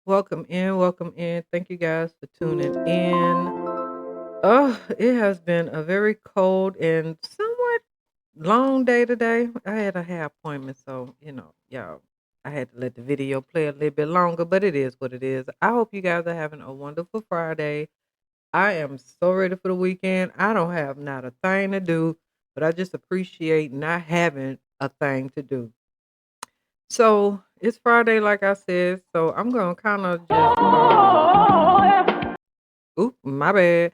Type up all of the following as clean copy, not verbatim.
Welcome in. Thank you guys for tuning in. Oh, it has been a very cold and somewhat long day today. I had a hair appointment, so y'all, I had to let the video play a little bit longer, but it is what it is. I hope you guys are having a wonderful Friday. I am so ready for the weekend. I don't have not a thing to do, but I just appreciate not having a thing to do. So it's Friday, like I said. So I'm gonna kind of oop, my bad.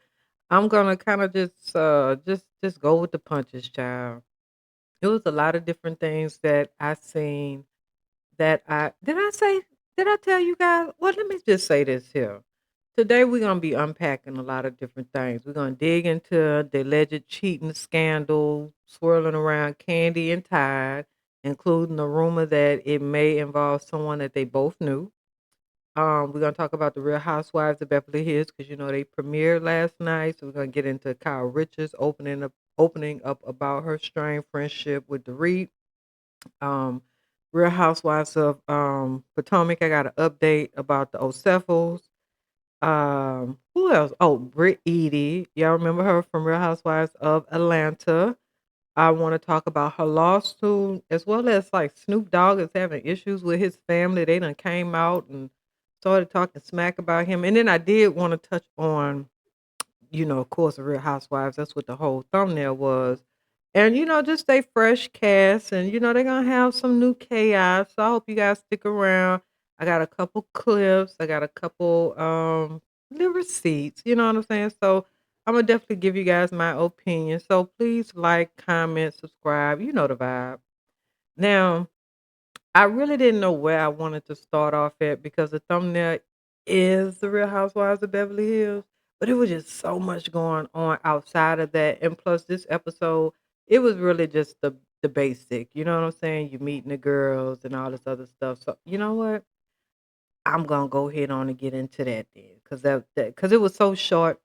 I'm gonna kind of just go with the punches, child. It was a lot of different things that I seen that I did I say did I tell you guys? Well, let me just say this here. Today we're gonna be unpacking a lot of different things. We're gonna dig into the alleged cheating scandal swirling around Kandi and Todd, including the rumor that it may involve someone that they both knew. We're gonna talk about the Real Housewives of Beverly Hills because they premiered last night. So we're gonna get into Kyle Richards opening up about her strained friendship with Dorit. Um, Real Housewives of Potomac. I got an update about the Osefos. Who else? Oh, Brit Eady. Y'all remember her from Real Housewives of Atlanta. I want to talk about her lawsuit as well as like Snoop Dogg is having issues with his family. They done came out and started talking smack about him. And then I did want to touch on, of course, the Real Housewives. That's what the whole thumbnail was. And just stay fresh cast and they're gonna have some new chaos. So I hope you guys stick around. I got a couple clips, I got a couple little receipts, you know what I'm saying? So I'm gonna definitely give you guys my opinion. So please like, comment, subscribe, you know the vibe. Now, I really didn't know where I wanted to start off at because the thumbnail is the Real Housewives of Beverly Hills, but it was just so much going on outside of that. And plus, this episode, it was really just the basic. You know what I'm saying? You meeting the girls and all this other stuff. So you know what? I'm gonna go ahead on and get into that then, because because it was so short.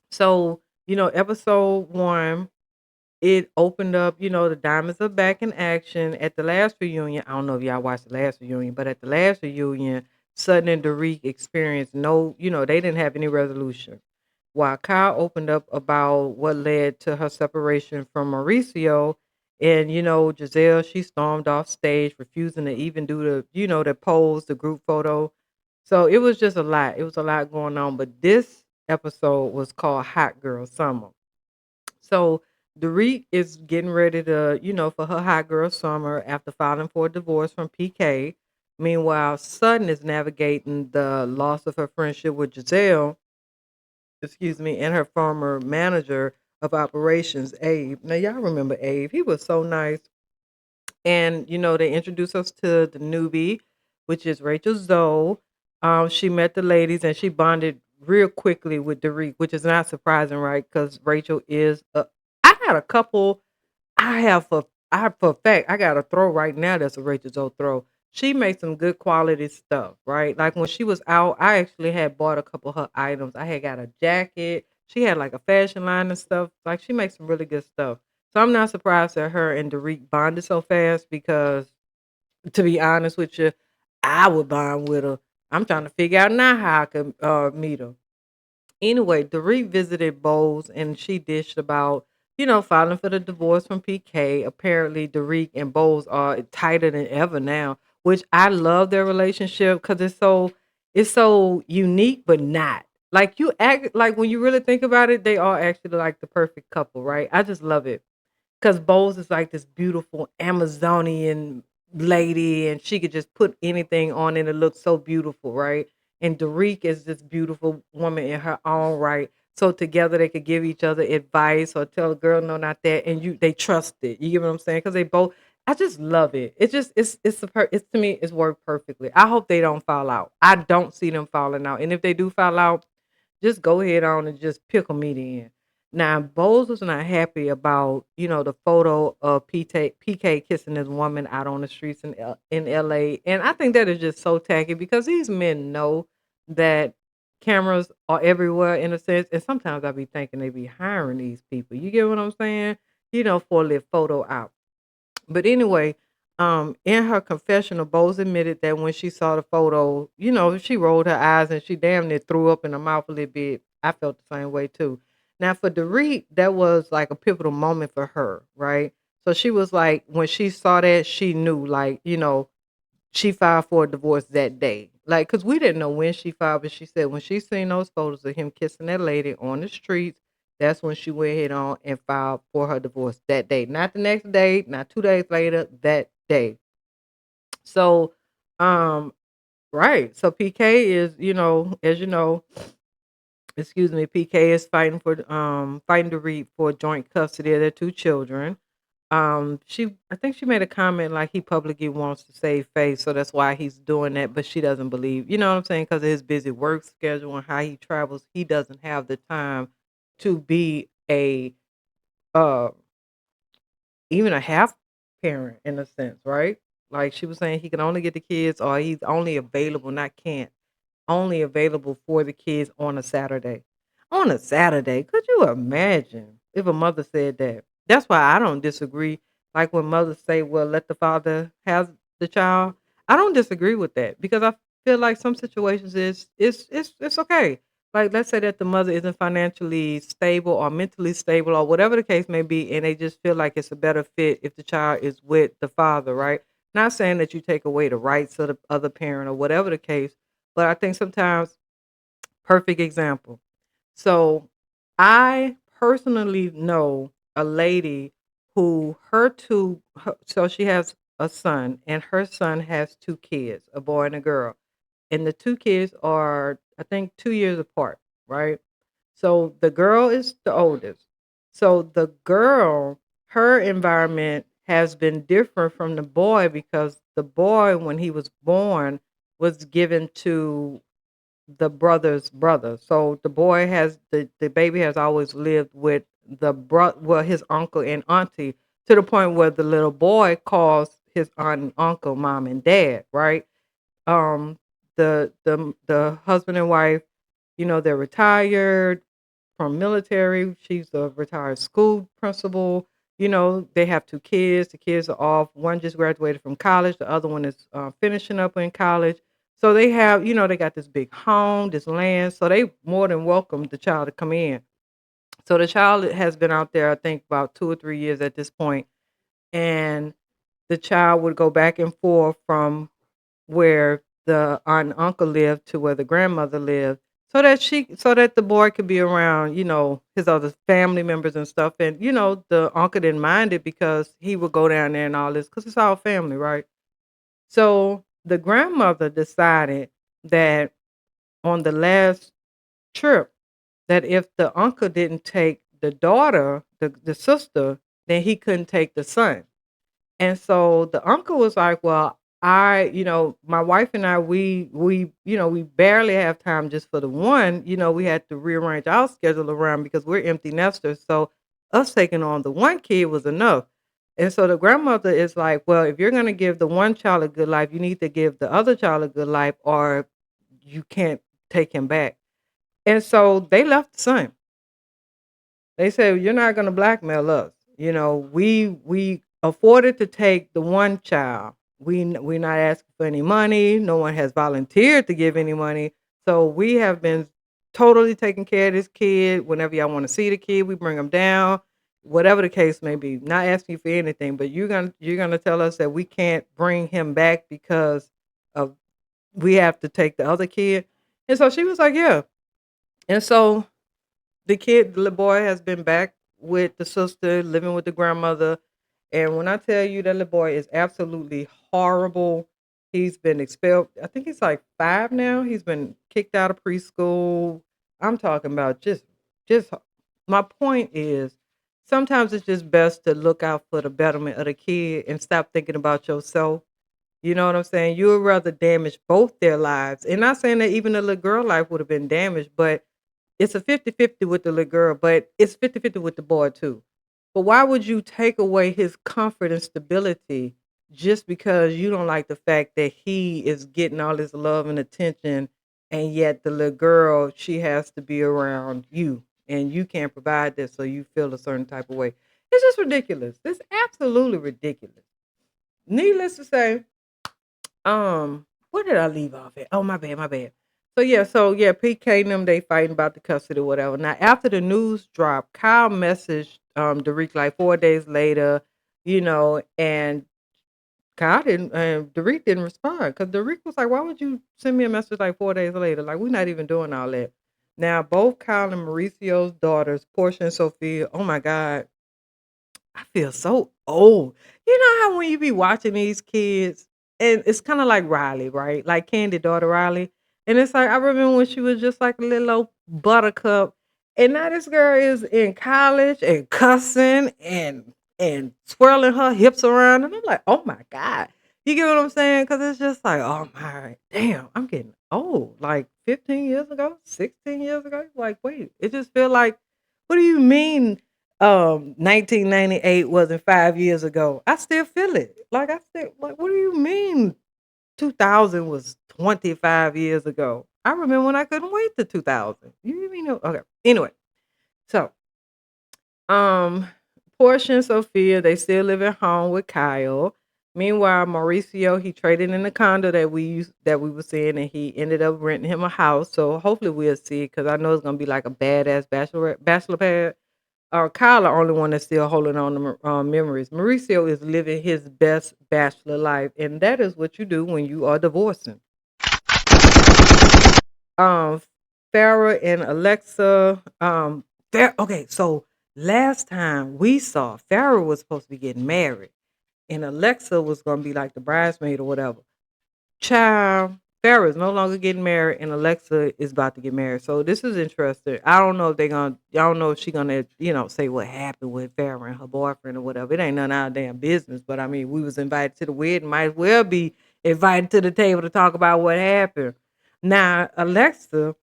So episode one, it opened up, the Diamonds are back in action at the last reunion. I don't know if y'all watched the last reunion, but at the last reunion, Sutton and Dorit experienced no, they didn't have any resolution. While Kyle opened up about what led to her separation from Mauricio, and Giselle, she stormed off stage, refusing to even do the pose, the group photo. So it was just a lot. It was a lot going on. But this episode was called Hot Girl Summer. So Dorit is getting ready to, for her hot girl summer after filing for a divorce from PK. Meanwhile, Sutton is navigating the loss of her friendship with Giselle, excuse me, and her former manager of operations, Abe. Now, y'all remember Abe. He was so nice. And, they introduced us to the newbie, which is Rachel Zoe. She met the ladies and she bonded real quickly with Dorit, which is not surprising, right? Because Rachel is I got a couple I have for a fact I got a throw right now that's a Rachel Zoe throw. She makes some good quality stuff, right? Like when she was out, I actually had bought a couple of her items. I had got a jacket. She had like a fashion line and stuff. Like she makes some really good stuff. So I'm not surprised that her and Dorit bonded so fast because, to be honest with you, I would bond with her. I'm trying to figure out now how I could meet her. Anyway, Dorit visited Bowles and she dished about, filing for the divorce from PK. Apparently, Dorit and Bowles are tighter than ever now, which I love their relationship because it's so unique, but not. Like you act like when you really think about it, they are actually like the perfect couple, right? I just love it. Because Bowles is like this beautiful Amazonian lady, and she could just put anything on and it looks so beautiful, right? And Dariq is this beautiful woman in her own right. So together they could give each other advice or tell a girl, no, not that, and they trust it. You get what I'm saying? Because they both, I just love it. It's to me, it's worked perfectly. I hope they don't fall out. I don't see them falling out, and if they do fall out, just go ahead on and just pickle me then. Now, Bowles was not happy about, the photo of PK kissing this woman out on the streets in LA. And I think that is just so tacky because these men know that cameras are everywhere in a sense. And sometimes I be thinking they be hiring these people. You get what I'm saying? For a little photo out. But anyway, in her confessional, Bose admitted that when she saw the photo, she rolled her eyes and she damn near threw up in her mouth a little bit. I felt the same way too. Now for Dorit, that was like a pivotal moment for her, right? So she was like, when she saw that, she knew, like, she filed for a divorce that day. Like, cause we didn't know when she filed, but she said when she seen those photos of him kissing that lady on the streets, that's when she went ahead on and filed for her divorce that day. Not the next day, not 2 days later, that day. So, um, right. So PK is, as you know, excuse me, PK is fighting to read for joint custody of their two children. I think she made a comment like he publicly wants to save face, so that's why he's doing that, but she doesn't believe, you know what I'm saying? Because of his busy work schedule and how he travels, he doesn't have the time to be a uh even a half parent in a sense, right? Like she was saying he can only get the kids, or he's only available, not can't, only available for the kids on a Saturday. On a Saturday, could you imagine if a mother said that? That's why I don't disagree. Like when mothers say, "Well, let the father have the child." I don't disagree with that because I feel like some situations it's okay. Like let's say that the mother isn't financially stable or mentally stable or whatever the case may be, and they just feel like it's a better fit if the child is with the father, right? Not saying that you take away the rights of the other parent or whatever the case, but I think sometimes perfect example. So I personally know a lady who so she has a son and her son has two kids, a boy and a girl. And the two kids are, I think, 2 years apart, right? So the girl is the oldest. So the girl, her environment has been different from the boy because the boy, when he was born, was given to the brother's brother. So the boy has the baby has always lived with his uncle and auntie, to the point where the little boy calls his aunt and uncle mom and dad, right? Um the husband and wife, they're retired from military. She's a retired school principal. They have two kids. The kids are off. One just graduated from college. The other one is finishing up in college. So they have, they got this big home, this land. So they more than welcome the child to come in. So the child has been out there, I think, about 2 or 3 years at this point, and the child would go back and forth from where the aunt and uncle lived to where the grandmother lived, so that the boy could be around, his other family members and stuff. And the uncle didn't mind it because he would go down there and all this because it's all family, right? So the grandmother decided that on the last trip, that if the uncle didn't take the daughter, the sister, then he couldn't take the son. And so the uncle was like, "Well, my wife and I, we barely have time just for the one. We had to rearrange our schedule around because we're empty nesters. So us taking on the one kid was enough." And so the grandmother is like, "Well, if you're gonna give the one child a good life, you need to give the other child a good life, or you can't take him back." And so they left the son. They said, "You're not gonna blackmail us. We afforded to take the one child. We're not asking for any money. No one has volunteered to give any money. So we have been totally taking care of this kid. Whenever y'all want to see the kid, we bring them down. Whatever the case may be, not asking you for anything, but you're gonna tell us that we can't bring him back because of we have to take the other kid." And so she was like, "Yeah." And so the little boy has been back with the sister, living with the grandmother. And when I tell you that little boy is absolutely horrible, he's been expelled. I think he's like 5 now. He's been kicked out of preschool. I'm talking about just my point is sometimes it's just best to look out for the betterment of the kid and stop thinking about yourself. You know what I'm saying? You would rather damage both their lives. And not saying that even the little girl life would have been damaged, but it's a 50-50 with the little girl, but it's 50-50 with the boy too. But why would you take away his comfort and stability just because you don't like the fact that he is getting all this love and attention, and yet the little girl, she has to be around you and you can't provide that, so you feel a certain type of way. It's just ridiculous. It's absolutely ridiculous. Needless to say, where did I leave off at? Oh, my bad, my bad. So yeah, PK and them they fighting about the custody or whatever. Now after the news dropped, Kyle messaged Dorit like 4 days later, and Kyle didn't Dorit didn't respond because Dorit was like, why would you send me a message like 4 days later? Like we're not even doing all that. Now both Kyle and Mauricio's daughters, Portia and Sophia, oh my God, I feel so old. You know how when you be watching these kids, and it's kind of like Riley, right? Like Kandi daughter Riley. And it's like I remember when she was just like a little old buttercup. And now this girl is in college and cussing and swirling her hips around. And I'm like, oh my God. You get what I'm saying? Cause it's just like, oh my damn, I'm getting old. Like 15 years ago, 16 years ago. Like, wait, it just feel like, what do you mean 1998 wasn't 5 years ago? I still feel it. Like I still like, what do you mean 2000 was 25 years ago? I remember when I couldn't wait to 2000. You mean okay. Anyway, so um Portia and Sophia, they still live at home with Kyle. Meanwhile, Mauricio, he traded in the condo that we were seeing, and he ended up renting him a house. So hopefully we'll see it because I know it's gonna be like a badass bachelor pad. Kyle, the only one that's still holding on to memories. Mauricio is living his best bachelor life, and that is what you do when you are divorcing. Um, Farrah and Alexa. Okay, so last time we saw Farrah was supposed to be getting married, and Alexa was gonna be like the bridesmaid or whatever. Child, Farrah is no longer getting married, and Alexa is about to get married. So this is interesting. I don't know if they're gonna. I don't know if she's gonna, say what happened with Farrah and her boyfriend or whatever. It ain't none of our damn business. But I mean, we was invited to the wedding. Might as well be invited to the table to talk about what happened. Now, Alexa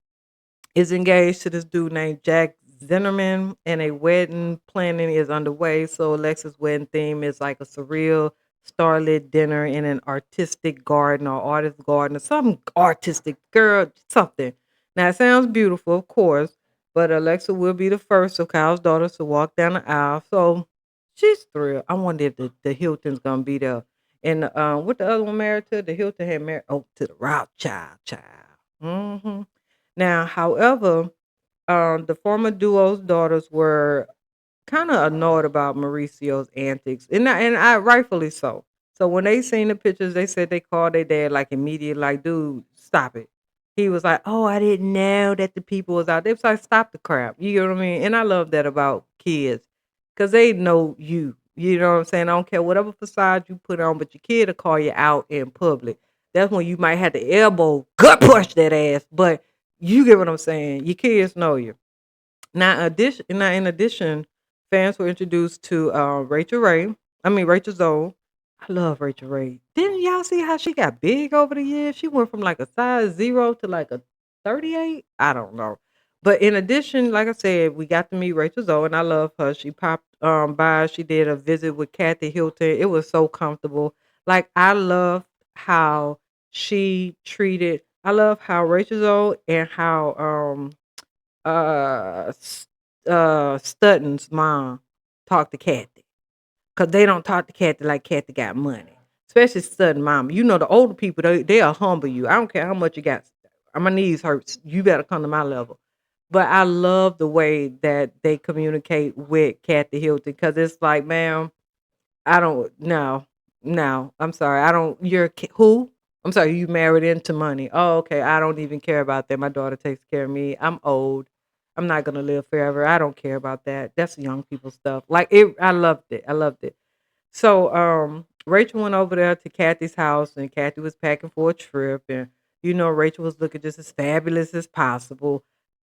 is engaged to this dude named Jack Zinnerman, and a wedding planning is underway. So Alexa's wedding theme is like a surreal starlit dinner in an artistic garden or artist garden or some artistic girl, something. Now it sounds beautiful, of course, but Alexa will be the first of Kyle's daughters to walk down the aisle. So she's thrilled. I wonder if the Hilton's gonna be there. And what the other one married to? The Hilton had married to the Rothschild. Hmm. Now, however, the former duo's daughters were kind of annoyed about Mauricio's antics, and I rightfully so. So when they seen the pictures, they said they called their dad like immediately, like, dude, stop it. He was like, oh, I didn't know that the people was out there. It's like, stop the crap. You know what I mean? And I love that about kids because they know you. You know what I'm saying? I don't care whatever facade you put on, but your kid will call you out in public. That's when you might have to elbow gut push that ass. But you get what I'm saying? Your kids know you. In addition, fans were introduced to Rachel Ray. I mean Rachel Zoe. I love Rachel Ray. Didn't y'all see how she got big over the years? She went from like a size 0 to like a 38. I don't know. But in addition, like I said, we got to meet Rachel Zoe, and I love her. She popped by. She did a visit with Kathy Hilton. It was so comfortable. Like I love how she treated. I love how Rachel Zoe and how uh, S Stutton's mom talk to Kathy, cause they don't talk to Kathy like Kathy got money, especially Stutton mom. You know, the older people, they'll humble you. I don't care how much you got. My knees hurts. You better come to my level. But I love the way that they communicate with Kathy Hilton, cause it's like, ma'am, I don't no, no, I'm sorry. I don't who? I'm sorry, you married into money. Oh, okay. I don't even care about that. My daughter takes care of me. I'm old. I'm not gonna live forever. I don't care about that. That's young people stuff. Like it I loved it. I loved it. So Rachel went over there to Kathy's house, and Kathy was packing for a trip, and Rachel was looking just as fabulous as possible.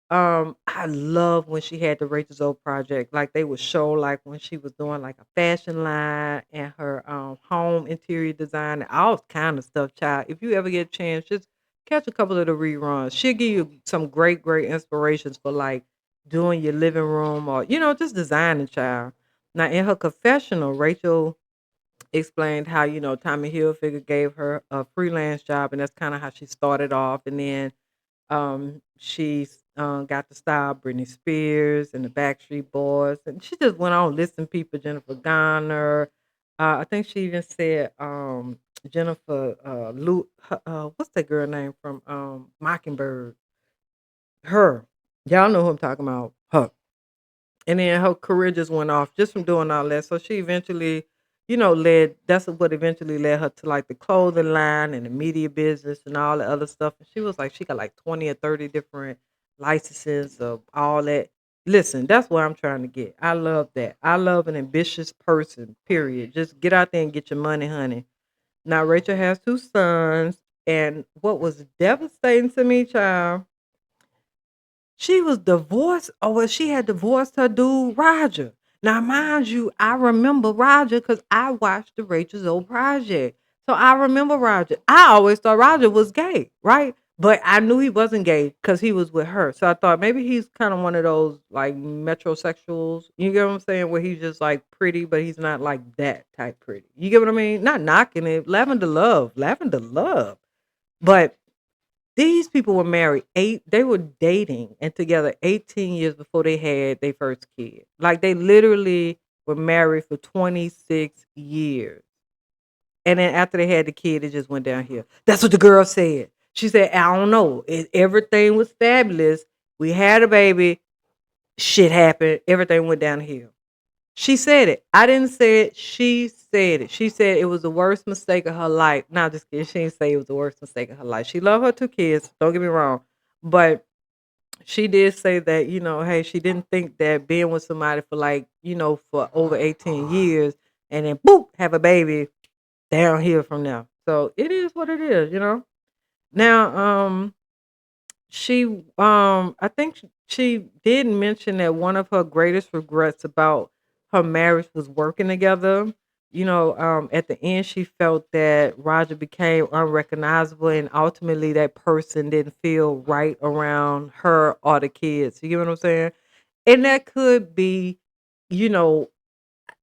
I love when she had the Rachel Zoe project. Like they would show like when she was doing like a fashion line and her home interior design and all kind of stuff, child. If you ever get a chance, just catch a couple of the reruns. She'll give you some great, great inspirations for like doing your living room or, just designing, child. Now in her confessional, Rachel explained how, Tommy Hilfiger gave her a freelance job, and that's kind of how she started off. And then she's got to style Britney Spears and the Backstreet Boys, and she just went on listing people, Jennifer Garner. I think she even said Jennifer Lou what's that girl name from Mockingbird? Her. Y'all know who I'm talking about. Her. And then her career just went off just from doing all that. So she eventually, led that's what eventually led her to like the clothing line and the media business and all the other stuff. And she was like, she got like 20 or 30 different licenses of all that. Listen, that's what I'm trying to get. I love that. I love an ambitious person, period. Just get out there and get your money, honey. Now, Rachel has 2 sons. And what was devastating to me, child, she was divorced, or well, she had divorced her dude, Roger. Now, mind you, I remember Roger because I watched the Rachel's old project. So I remember Roger. I always thought Roger was gay, right? But I knew he wasn't gay because he was with her. So I thought maybe he's kind of one of those like metrosexuals. You get what I'm saying? Where he's just like pretty, but he's not like that type pretty. You get what I mean? Not knocking it. Lavender love. Lavender love. But these people were married they were dating and together 18 years before they had their first kid. Like they literally were married for 26 years. And then after they had the kid, it just went downhill. That's what the girl said. She said, I don't know. Everything was fabulous. We had a baby. Shit happened. Everything went downhill. She said it. I didn't say it. She said it. She said it was the worst mistake of her life. Not just kidding. She didn't say it was the worst mistake of her life. She loved her 2 kids. Don't get me wrong. But she did say that, hey, she didn't think that being with somebody for like, for over 18 years and then boop, have a baby downhill from now. So it is what it is. Now, she I think she did mention that one of her greatest regrets about her marriage was working together. At the end she felt that Roger became unrecognizable and ultimately that person didn't feel right around her or the kids. You get what I'm saying? And that could be, you know,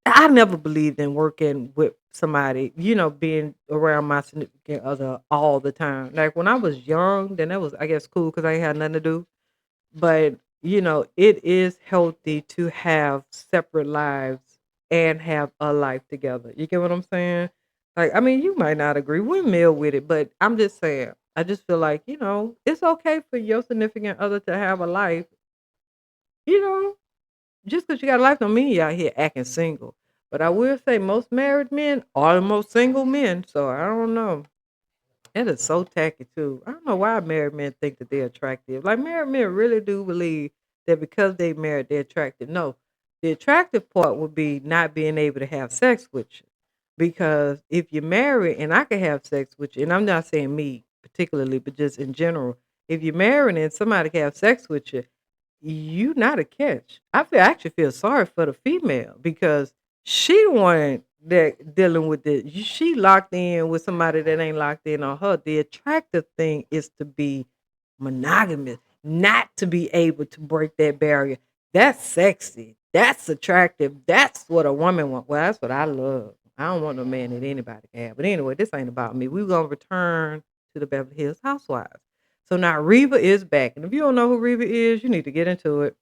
I never believed in working with somebody, being around my significant other all the time. Like when I was young, then that was, I guess, cool because I ain't had nothing to do. But, it is healthy to have separate lives and have a life together. You get what I'm saying? Like, I mean, you might not agree with me with it, but I'm just saying, I just feel like, it's okay for your significant other to have a life, you know, just because you got a life don't mean you out here acting single. But I will say most married men are the most single men. So I don't know. It is so tacky too. I don't know why married men think that they're attractive. Like married men really do believe that because they married, they're attractive. No, the attractive part would be not being able to have sex with you. Because if you're married and I can have sex with you, and I'm not saying me particularly, but just in general, if you're married and somebody can have sex with you, you not a catch. I actually feel sorry for the female because she the one that dealing with it. She locked in with somebody that ain't locked in on her. The attractive thing is to be monogamous, not to be able to break that barrier. That's sexy. That's attractive. That's what a woman wants. Well, that's what I love. I don't want no man that anybody can have. But anyway, this ain't about me. We're gonna return to the Beverly Hills Housewives. So now Reba is back. And if you don't know who Reba is, you need to get into it.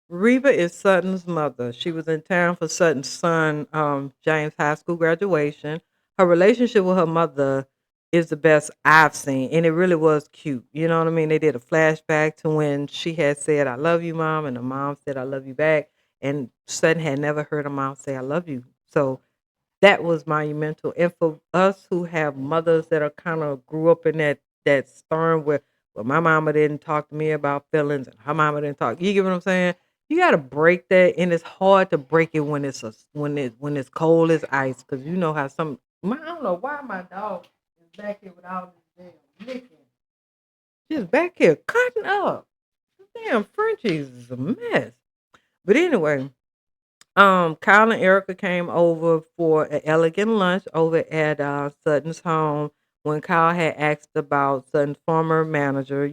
Reba is Sutton's mother. She was in town for Sutton's son, James' high school graduation. Her relationship with her mother is the best I've seen, and it really was cute. You know what I mean? They did a flashback to when she had said, I love you, mom, and the mom said, I love you back. And Sutton had never heard a mom say, I love you. So that was monumental. And for us who have mothers that are kind of grew up in that storm where, well, my mama didn't talk to me about feelings and her mama didn't talk. You get what I'm saying? You got to break that, and it's hard to break it when when it's cold as ice, because you know how I don't know why my dog is back here with all this damn licking, just back here cutting up. Damn Frenchies is a mess. But anyway, Kyle and Erica came over for an elegant lunch over at Sutton's home when Kyle had asked about Sutton's former manager,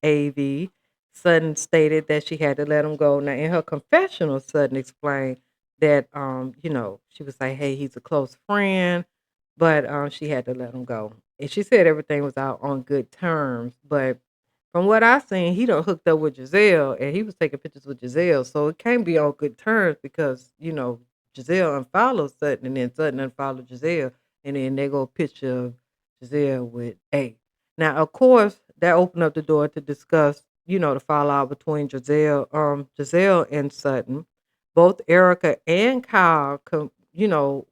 AV. Sutton stated that she had to let him go. Now, in her confessional, Sutton explained that, she was like, hey, he's a close friend, but she had to let him go. And she said everything was out on good terms, but from what I seen, he done hooked up with Giselle, and he was taking pictures with Giselle, so it can't be on good terms because, Giselle unfollowed Sutton, and then Sutton unfollowed Giselle, and then they go a picture of Giselle with A. Now, of course, that opened up the door to discuss, the fallout between Giselle and Sutton. Both Erica and Kyle,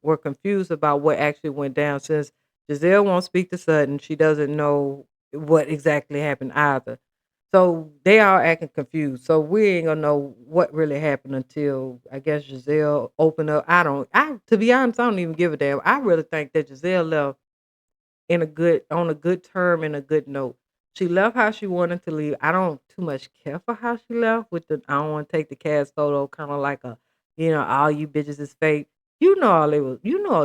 were confused about what actually went down since Giselle won't speak to Sutton. She doesn't know what exactly happened either. So they are acting confused. So we ain't gonna know what really happened until I guess Giselle opened up. I to be honest, I don't even give a damn. I really think that Giselle left on a good term and a good note. She left how she wanted to leave. I don't too much care for how she left with the I don't want to take the cast photo, kind of like all you bitches is fake. You know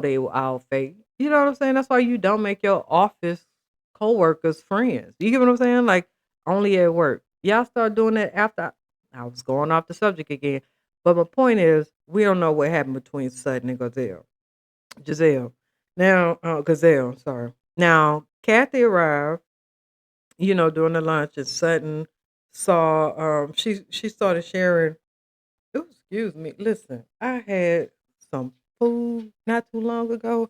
they were all fake. You know what I'm saying? That's why you don't make your office co-workers friends. You get what I'm saying? Like only at work. Y'all start doing that after I was going off the subject again. But my point is, we don't know what happened between Sutton and Giselle. Now, Gazelle, sorry. Now, Kathy arrived, during the lunch, and Sutton saw, she started sharing, oh, excuse me, listen, I had some food not too long ago.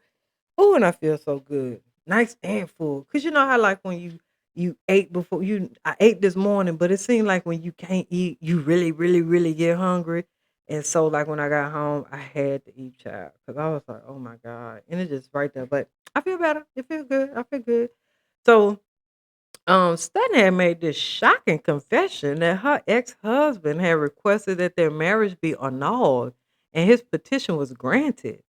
Oh, and I feel so good. Nice and full. Cause you know how like when you ate before I ate this morning, but it seemed like when you can't eat, you really, really, really get hungry. And so like when I got home, I had to eat child. Cause I was like, oh my God. And it's just right there. But I feel better. It feels good. I feel good. So Sutton had made this shocking confession that her ex-husband had requested that their marriage be annulled and his petition was granted.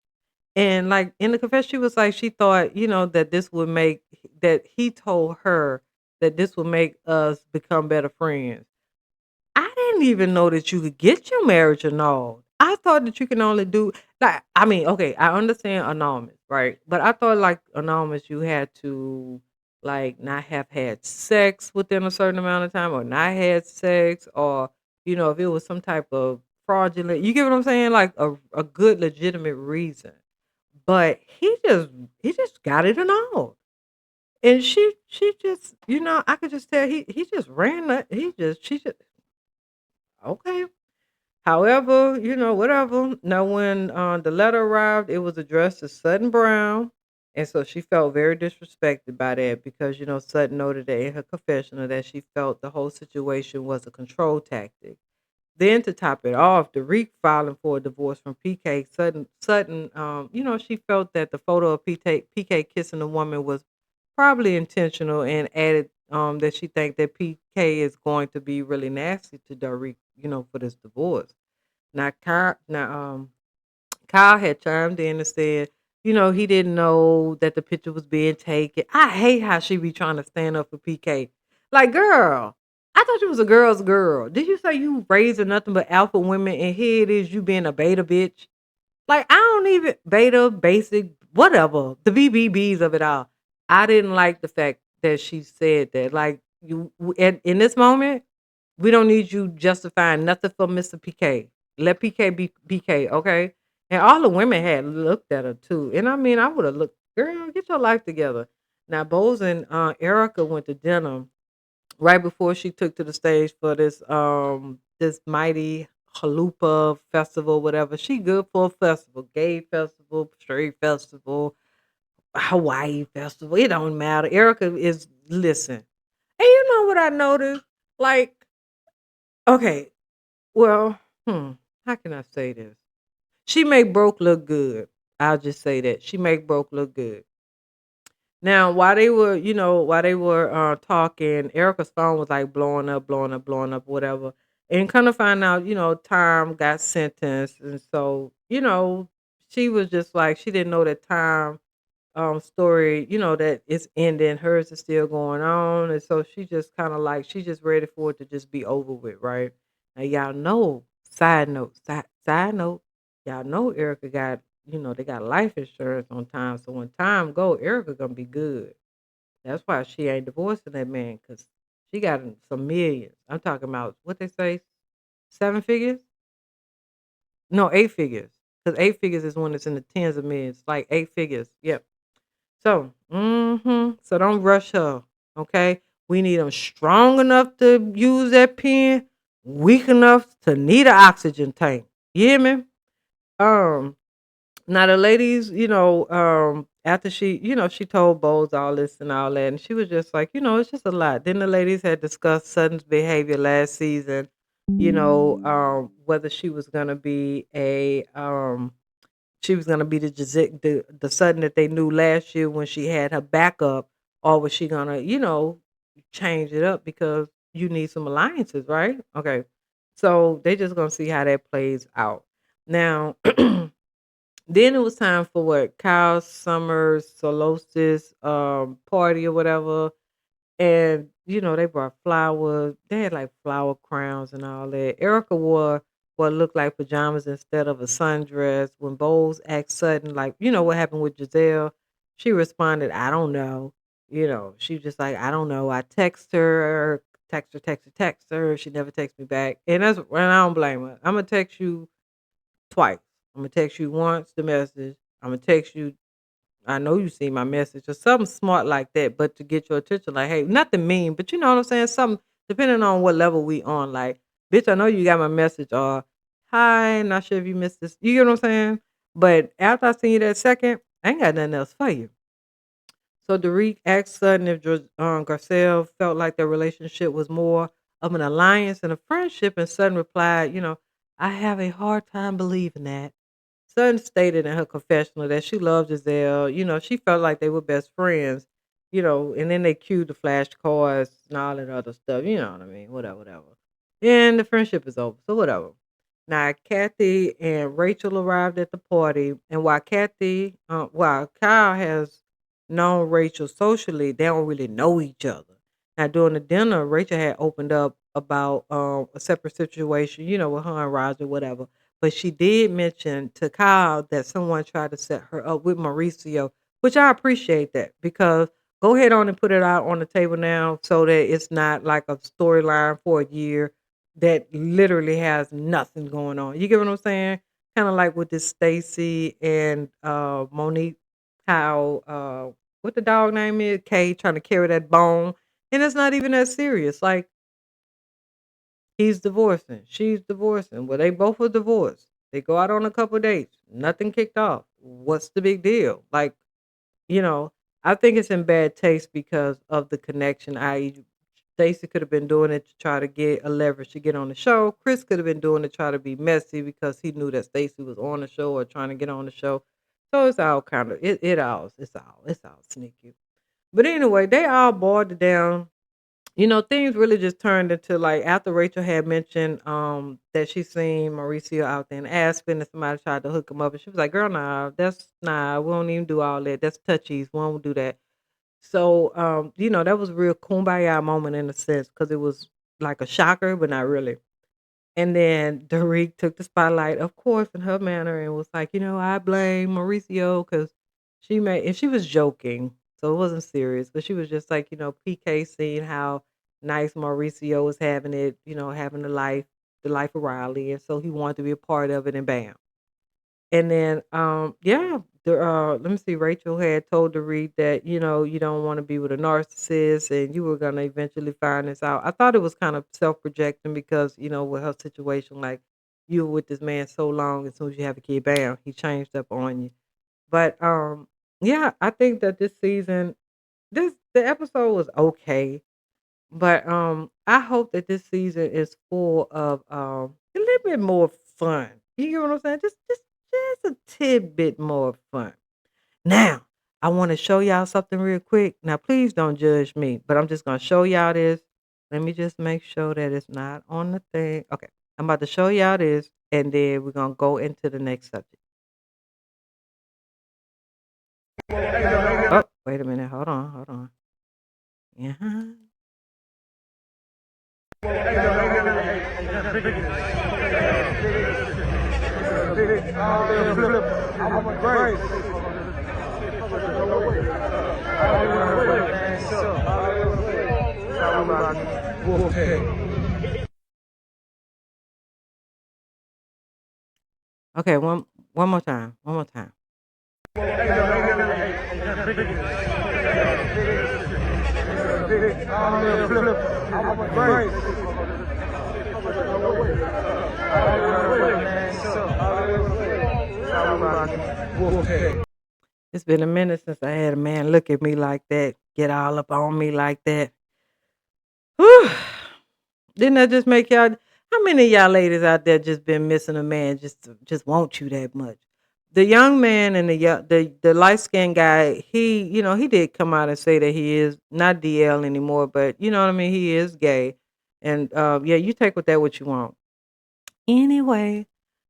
And, like, in the confession, she was like, she thought, that this would make that he told her that this would make us become better friends. I didn't even know that you could get your marriage annulled. I thought that you can only do like I mean, okay, I understand annulment, right? But I thought like annulments you had to like not have had sex within a certain amount of time or not had sex or if it was some type of fraudulent, you get what I'm saying? Like a good legitimate reason. But he just got it annulled. And she just, I could just tell he just ran that he just she just okay. However, whatever. Now, when the letter arrived, it was addressed to Sutton Brown. And so she felt very disrespected by that because, Sutton noted that in her confessional that she felt the whole situation was a control tactic. Then to top it off, Dorit filing for a divorce from PK, Sutton, she felt that the photo of PK kissing a woman was probably intentional and added that she think that PK is going to be really nasty to Dorit, for this divorce. Now Kyle had chimed in and said, he didn't know that the picture was being taken. I hate how she be trying to stand up for PK. Like, girl, I thought you was a girl's girl. Did you say you raising nothing but alpha women and here it is you being a beta bitch? Like, I don't even beta, basic, whatever, the BBBs of it all. I didn't like the fact that she said that. Like, in this moment, we don't need you justifying nothing for Mr. PK. Let PK be PK, okay? And all the women had looked at her too. And I mean, I would have looked, girl, get your life together. Now, Bose and Erica went to dinner right before she took to the stage for this mighty chalupa festival, whatever. She good for a festival, gay festival, straight festival, Hawaii festival. It don't matter. Erica is listen. And you know what I noticed? Like, okay, well, how can I say this? She make broke look good. I'll just say that she make broke look good. Now, while they were talking, Erica's phone was like blowing up, blowing up, blowing up, whatever. And kind of find out, Tom got sentenced, and so she was just like she didn't know that Tom story, that it's ending, hers is still going on. And so she just kind of like she just ready for it to just be over with, right? Now y'all know, side note, y'all know Erica got, they got life insurance on time. So when time go, Erica gonna be good. That's why she ain't divorcing that man, because she got some millions. I'm talking about what they say, 7 figures? No, 8 figures. Because 8 figures is when it's in the tens of millions, like 8 figures. Yep. So, so don't rush her, okay? We need them strong enough to use that pen, weak enough to need an oxygen tank. You hear me? Now the ladies, after she told Bowles all this and all that, and she was just like, it's just a lot. Then the ladies had discussed Sutton's behavior last season, whether she was gonna be the Sutton that they knew last year when she had her backup, or was she gonna, change it up because you need some alliances, right? Okay. So they just gonna see how that plays out. Now then it was time for what? Kyle Summers Solstice party or whatever. And they brought flowers. They had like flower crowns and all that. Erica wore what looked like pajamas instead of a sundress. When Bowles asked Sutton, like, what happened with Giselle, she responded, I don't know. She was just like, I don't know. I text her. She never texts me back. And I don't blame her. I'm gonna text you twice. I'm gonna text you once the message. I'm gonna text you. I know you see my message or something smart like that, but to get your attention, like, hey, nothing mean, but you know what I'm saying? Something depending on what level we on, like, bitch, I know you got my message or hi, not sure if you missed this. You get what I'm saying? But after I seen you that second, I ain't got nothing else for you. So Dorit asked Sutton if Garcelle felt like their relationship was more of an alliance and a friendship, and Sutton replied, I have a hard time believing that. Sutton stated in her confessional that she loved Giselle. She felt like they were best friends, and then they cued the flashcards and all that other stuff. You know what I mean? Whatever, whatever. And the friendship is over. So whatever. Now, Kathy and Rachel arrived at the party, and while Kyle has known Rachel socially, they don't really know each other. Now, during the dinner, Rachel had opened up about a separate situation, with her and Roger, whatever. But she did mention to Kyle that someone tried to set her up with Mauricio, which I appreciate that because go ahead on and put it out on the table now so that it's not like a storyline for a year that literally has nothing going on. You get what I'm saying? Kind of like with this Stacy and Monique, how what the dog name is, Kay trying to carry that bone. And it's not even that serious. Like he's divorcing, she's divorcing. Well, they both are divorced. They go out on a couple dates. Nothing kicked off. What's the big deal? Like, you know, I think it's in bad taste because of the connection. I.e., Stacey could have been doing it to try to get a leverage to get on the show. Chris could have been doing it to try to be messy because he knew that Stacey was on the show or trying to get on the show. So it's all kind of it's all sneaky. But anyway, they all boiled it down. Things really just turned into like after Rachel had mentioned that she seen Mauricio out there in Aspen and somebody tried to hook him up and she was like, girl, nah, we don't even do all that. That's touchies. We won't do that. So that was a real kumbaya moment in a sense because it was like a shocker, but not really. And then Dorit took the spotlight, of course, in her manner and was like, I blame Mauricio because and she was joking. So it wasn't serious, but she was just like, PK seeing how nice Mauricio was having it, having the life of Riley. And so he wanted to be a part of it and bam. And then, yeah, let me see. Rachel had told Dorit that you don't want to be with a narcissist, and you were gonna eventually find this out. I thought it was kind of self projecting because with her situation, like you were with this man so long, as soon as you have a kid, bam, he changed up on you. But yeah, I think that this season, the episode was okay, but I hope that this season is full of a little bit more fun. You get what I'm saying? Just a tidbit more fun. Now, I want to show y'all something real quick. Now, please don't judge me, but I'm just gonna show y'all this. Let me just make sure that it's not on the thing. Okay, I'm about to show y'all this, and then we're gonna go into the next subject. Oh, wait a minute. Hold on. Hold on. Yeah. Okay, one more time. One more time. It's been a minute since I had a man look at me like that, get all up on me like that. Whew. Didn't that just make y'all? How many of y'all ladies out there just been missing a man just want you that much? The young man and the light skinned guy, he did come out and say that he is not DL anymore, but you know what I mean. He is gay, and yeah, you take with that what you want. Anyway,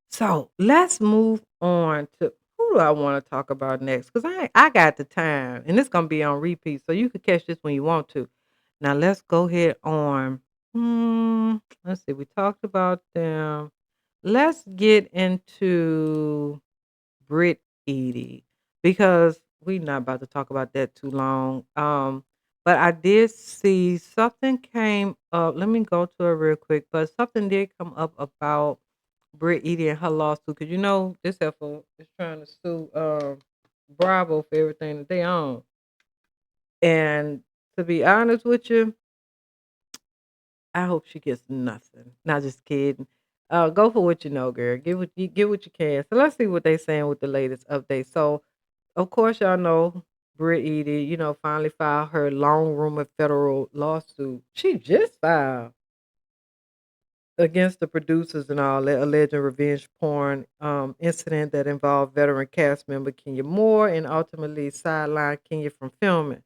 so let's move on to who do I want to talk about next? Because I got the time, and it's gonna be on repeat, so you can catch this when you want to. Now let's go ahead on. Let's see. We talked about them. Let's get into Brit Eady because we're not about to talk about that too long. But I did see something came up. Let me go to it real quick. But something did come up about Brit Eady and her lawsuit because this heifer is trying to sue Bravo for everything that they own. And to be honest with you, I hope she gets nothing. Not just kidding. Go for what you know, girl. Get what you can. So let's see what they saying with the latest update. So of course y'all know Brit Eady, finally filed her long rumored federal lawsuit. She just filed against the producers and all that alleged revenge porn incident that involved veteran cast member Kenya Moore and ultimately sidelined Kenya from filming.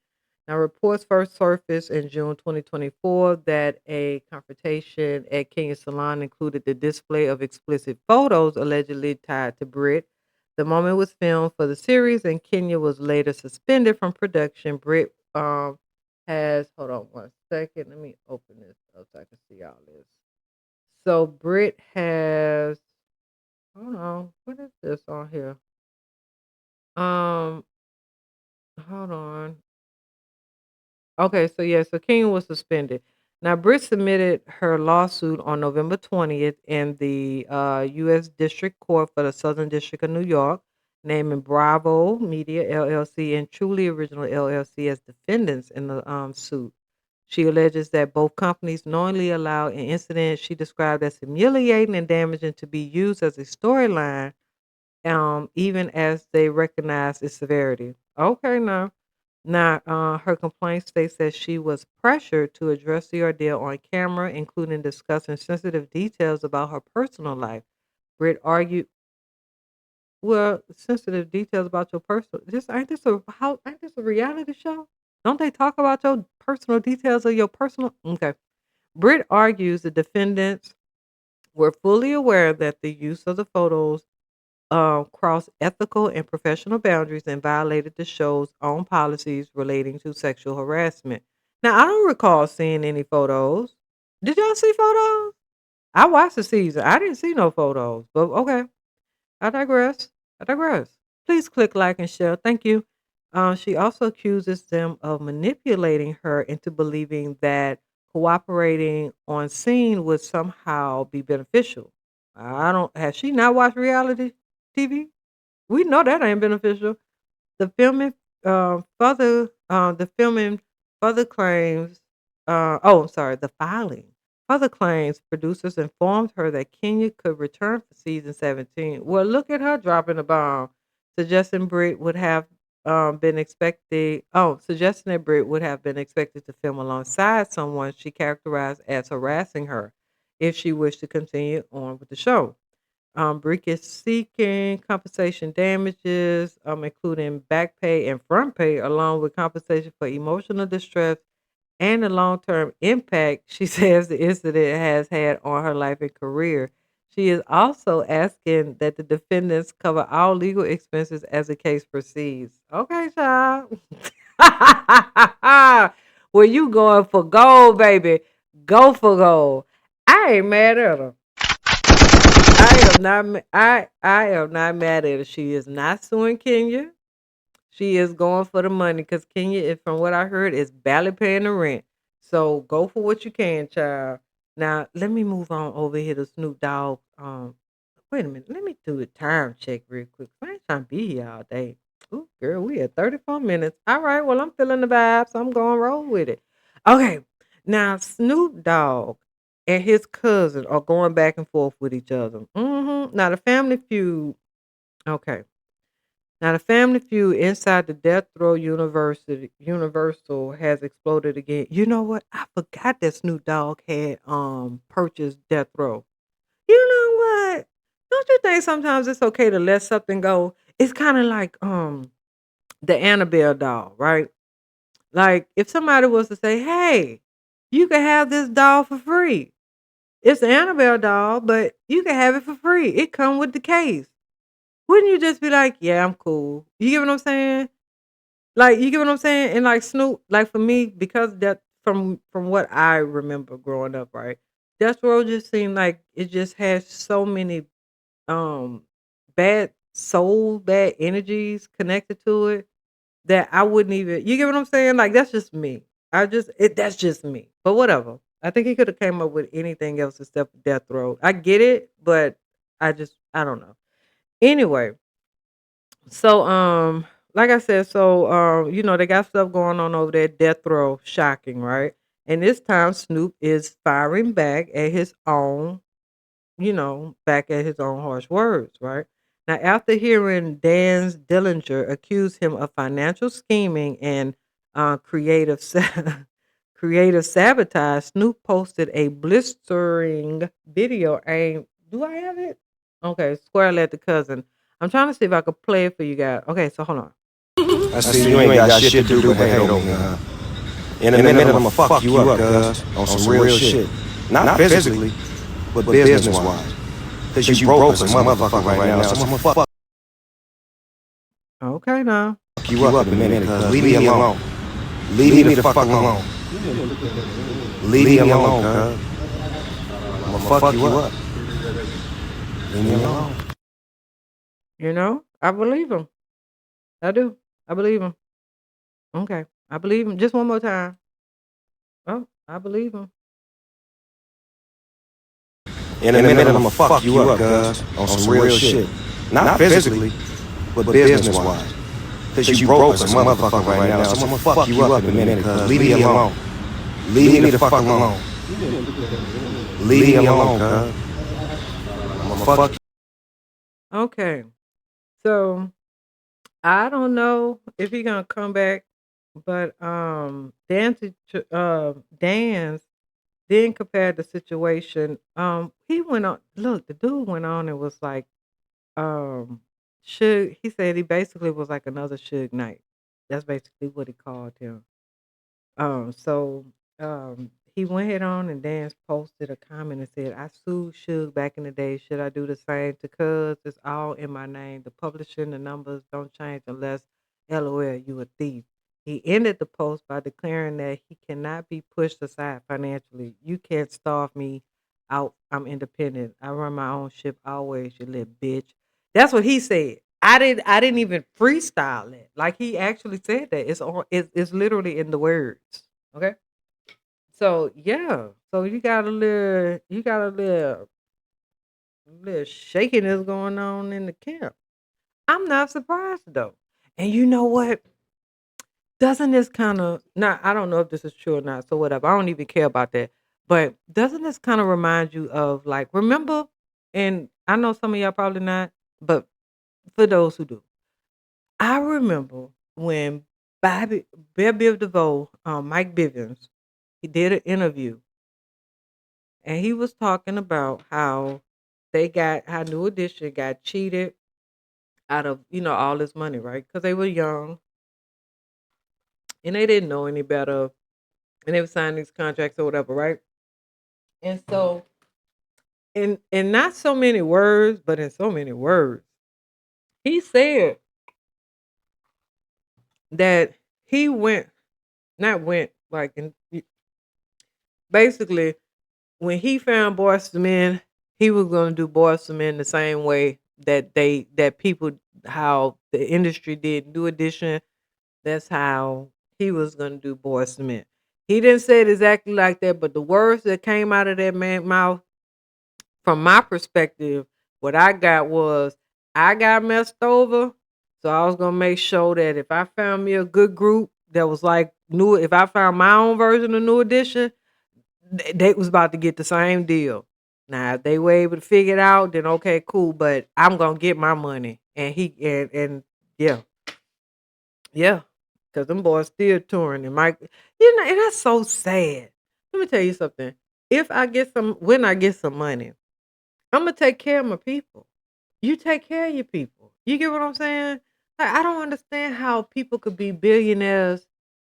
Now, reports first surfaced in June 2024 that a confrontation at Kenya's salon included the display of explicit photos allegedly tied to Brit. The moment was filmed for the series, and Kenya was later suspended from production. Brit hold on one second. Let me open this up so I can see all this. So Brit has hold on, what is this on here? Um, hold on. Okay, so yeah, so King was suspended. Now Brit submitted her lawsuit on November 20th in the U.S. District Court for the Southern District of New York, naming Bravo Media LLC and Truly Original LLC as defendants in the suit. She alleges that both companies knowingly allowed an incident she described as humiliating and damaging to be used as a storyline, even as they recognize its severity. Okay, now, her complaint states that she was pressured to address the ordeal on camera, including discussing sensitive details about her personal life. Britt argued, "Well, sensitive details about your personal. Ain't this a reality show? Don't they talk about your personal details of your personal?" Okay. Britt argues the defendants were fully aware that the use of the photos crossed ethical and professional boundaries and violated the show's own policies relating to sexual harassment. Now, I don't recall seeing any photos. Did y'all see photos? I watched the season. I didn't see no photos, but okay. I digress. I digress. Please click like and share. Thank you. She also accuses them of manipulating her into believing that cooperating on scene would somehow be beneficial. I don't. Has she not watched reality TV? We know that ain't beneficial. The filming further claims I'm sorry, the filing further claims producers informed her that Kenya could return for season 17. Well, look at her dropping a bomb, suggesting Brit would have suggesting that Brit would have been expected to film alongside someone she characterized as harassing her if she wished to continue on with the show. Brick is seeking compensation damages, including back pay and front pay, along with compensation for emotional distress and the long term impact she says the incident has had on her life and career. She is also asking that the defendants cover all legal expenses as the case proceeds. Okay, child. Well, you going for gold, baby. Go for gold. I ain't mad at her. I am not mad at her. She is not suing Kenya. She is going for the money because Kenya, from what I heard, is barely paying the rent. So go for what you can, child. Now let me move on over here to Snoop Dogg. Wait a minute. Let me do a time check real quick. I ain't trying to be here all day. Ooh, girl, we at 34 minutes. All right. Well, I'm feeling the vibe, so I'm going to roll with it. Okay. Now Snoop Dogg and his cousin are going back and forth with each other. Now the family feud. Okay. Now, the family feud inside the Death Row Universal has exploded again. You know what? I forgot that Snoop Dogg had purchased Death Row. You know what? Don't you think sometimes it's okay to let something go? It's kind of like the Annabelle doll, right? Like if somebody was to say, "Hey, you can have this doll for free." It's the Annabelle doll, but you can have it for free. It come with the case. Wouldn't you just be like, "Yeah, I'm cool." You get what I'm saying? Like, you get what I'm saying? And like Snoop, like for me, because that from what I remember growing up, right? Death Row just seemed like it just has so many um bad energies connected to it that I wouldn't even you get what I'm saying? Like that's just me. That's just me. But whatever. I think he could have came up with anything else except Death Row. I get it, but I don't know. Anyway, so like I said, so they got stuff going on over there, Death Row, shocking, right? And this time Snoop is firing back at his own harsh words, right? Now, after hearing Daz Dillinger accuse him of financial scheming and creative sabotage, Snoop posted a blistering video aimed. Do I have it? Okay, squarely at the cousin. I'm trying to see if I could play it for you guys. Okay, so hold on. I see you ain't got shit to do but hate on me, huh? In a minute, I'ma fuck you up, cuz, on some real shit. Not physically, but business-wise. Cause you broke as a motherfucker right now, so I'ma fuck Okay, now. you up in a minute, cuz. Leave me alone. Leave me the fuck alone. Leave me alone, cuz. I'ma fuck you up. Leave me alone. I believe him. I do. I believe him. Okay, I believe him. Just one more time. Oh, I believe him. In a minute, I'ma fuck you up, cuz, on some real shit. Not physically, but business-wise. Cause you broke as a motherfucker right now, so I'ma fuck you up in a minute, cuz. Leave me alone. Leave me the fuck alone. Leave me alone, cuz. I'ma fuck you. Okay, so I don't know if he gonna come back, but Dan's then compared the situation. He went on. Look, the dude went on and was like, Suge. He said he basically was like another Suge Knight. That's basically what he called him. So he went ahead on and Dance posted a comment and said, I sued Suge back in the day. Should I do the same to Cuz? It's all in my name. The publishing, the numbers don't change unless LOL, you a thief. He ended the post by declaring that he cannot be pushed aside financially. You can't starve me out. I'm independent. I run my own ship always, you little bitch. That's what he said. I didn't even freestyle it. Like he actually said that. It's literally in the words. Okay. So yeah. So you got a little shakiness going on in the camp. I'm not surprised though. And you know what? Doesn't this kind of not I don't know if this is true or not, so whatever. I don't even care about that. But doesn't this kind of remind you of like remember and I know some of y'all probably not, but for those who do, I remember when Bear Biv DeVoe, Mike Bivens, he did an interview and he was talking about how New Edition got cheated out of all this money, right? Because they were young and they didn't know any better, and they were signing these contracts or whatever, right? And so, in not so many words, but in so many words, he said that he went, not went, like, basically when he found Boyz II Men, he was gonna do Boyz II Men the same way that people how the industry did New Edition. That's how he was gonna do Boyz II Men. He didn't say it exactly like that, but the words that came out of that man's mouth, from my perspective, what I got was I got messed over, so I was gonna make sure that if I found me a good group that was like new, if I found my own version of New Edition, they was about to get the same deal. Now, if they were able to figure it out, then okay, cool. But I'm gonna get my money, and Yeah, yeah, because them boys still touring, and Mike, and that's so sad. Let me tell you something. If I get some, when I get some money, I'm gonna take care of my people. You take care of your people. You get what I'm saying? Like, I don't understand how people could be billionaires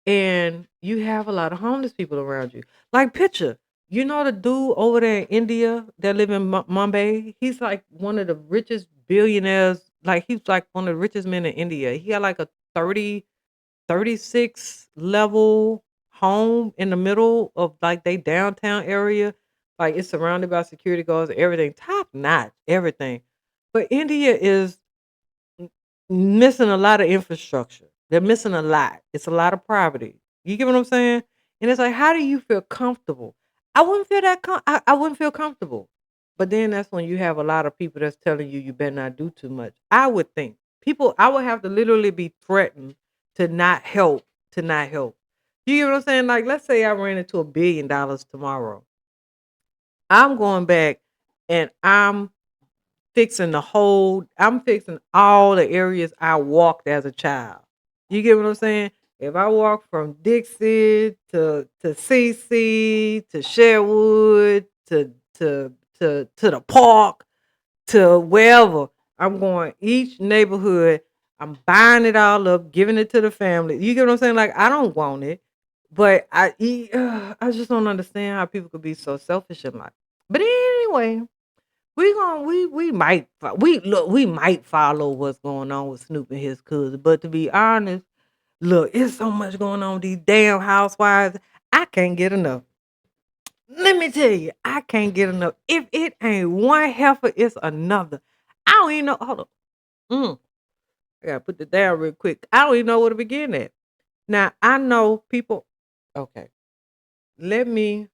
and you have a lot of homeless people around you. Like, picture, the dude over there in India that live in Mumbai? He's like one of the richest billionaires. Like, he's like one of the richest men in India. He got like a 36 level home in the middle of like they downtown area. Like, it's surrounded by security guards, everything top notch, everything. But India is missing a lot of infrastructure. They're missing a lot. It's a lot of poverty. You get what I'm saying? And it's like, how do you feel comfortable? I wouldn't feel I wouldn't feel comfortable. But then that's when you have a lot of people that's telling you better not do too much. I would think people. I would have to literally be threatened to not help. To not help. You get what I'm saying? Like, let's say I ran into $1 billion tomorrow. I'm going back and I'm fixing all the areas I walked as a child. You get what I'm saying? If I walk from Dixie to CC to Sherwood to the park to wherever, I'm going each neighborhood. I'm buying it all up, giving it to the family. You get what I'm saying? Like, I don't want it, but I just don't understand how people could be so selfish in life. But anyway, we might follow what's going on with Snoop and his cousin, but to be honest, look, it's so much going on with these damn housewives. I can't get enough. Let me tell you, I can't get enough. If it ain't one heifer, it's another. I don't even know. Hold on. Mm, I gotta put it down real quick. I don't even know where to begin at. Now I know people. Okay, let me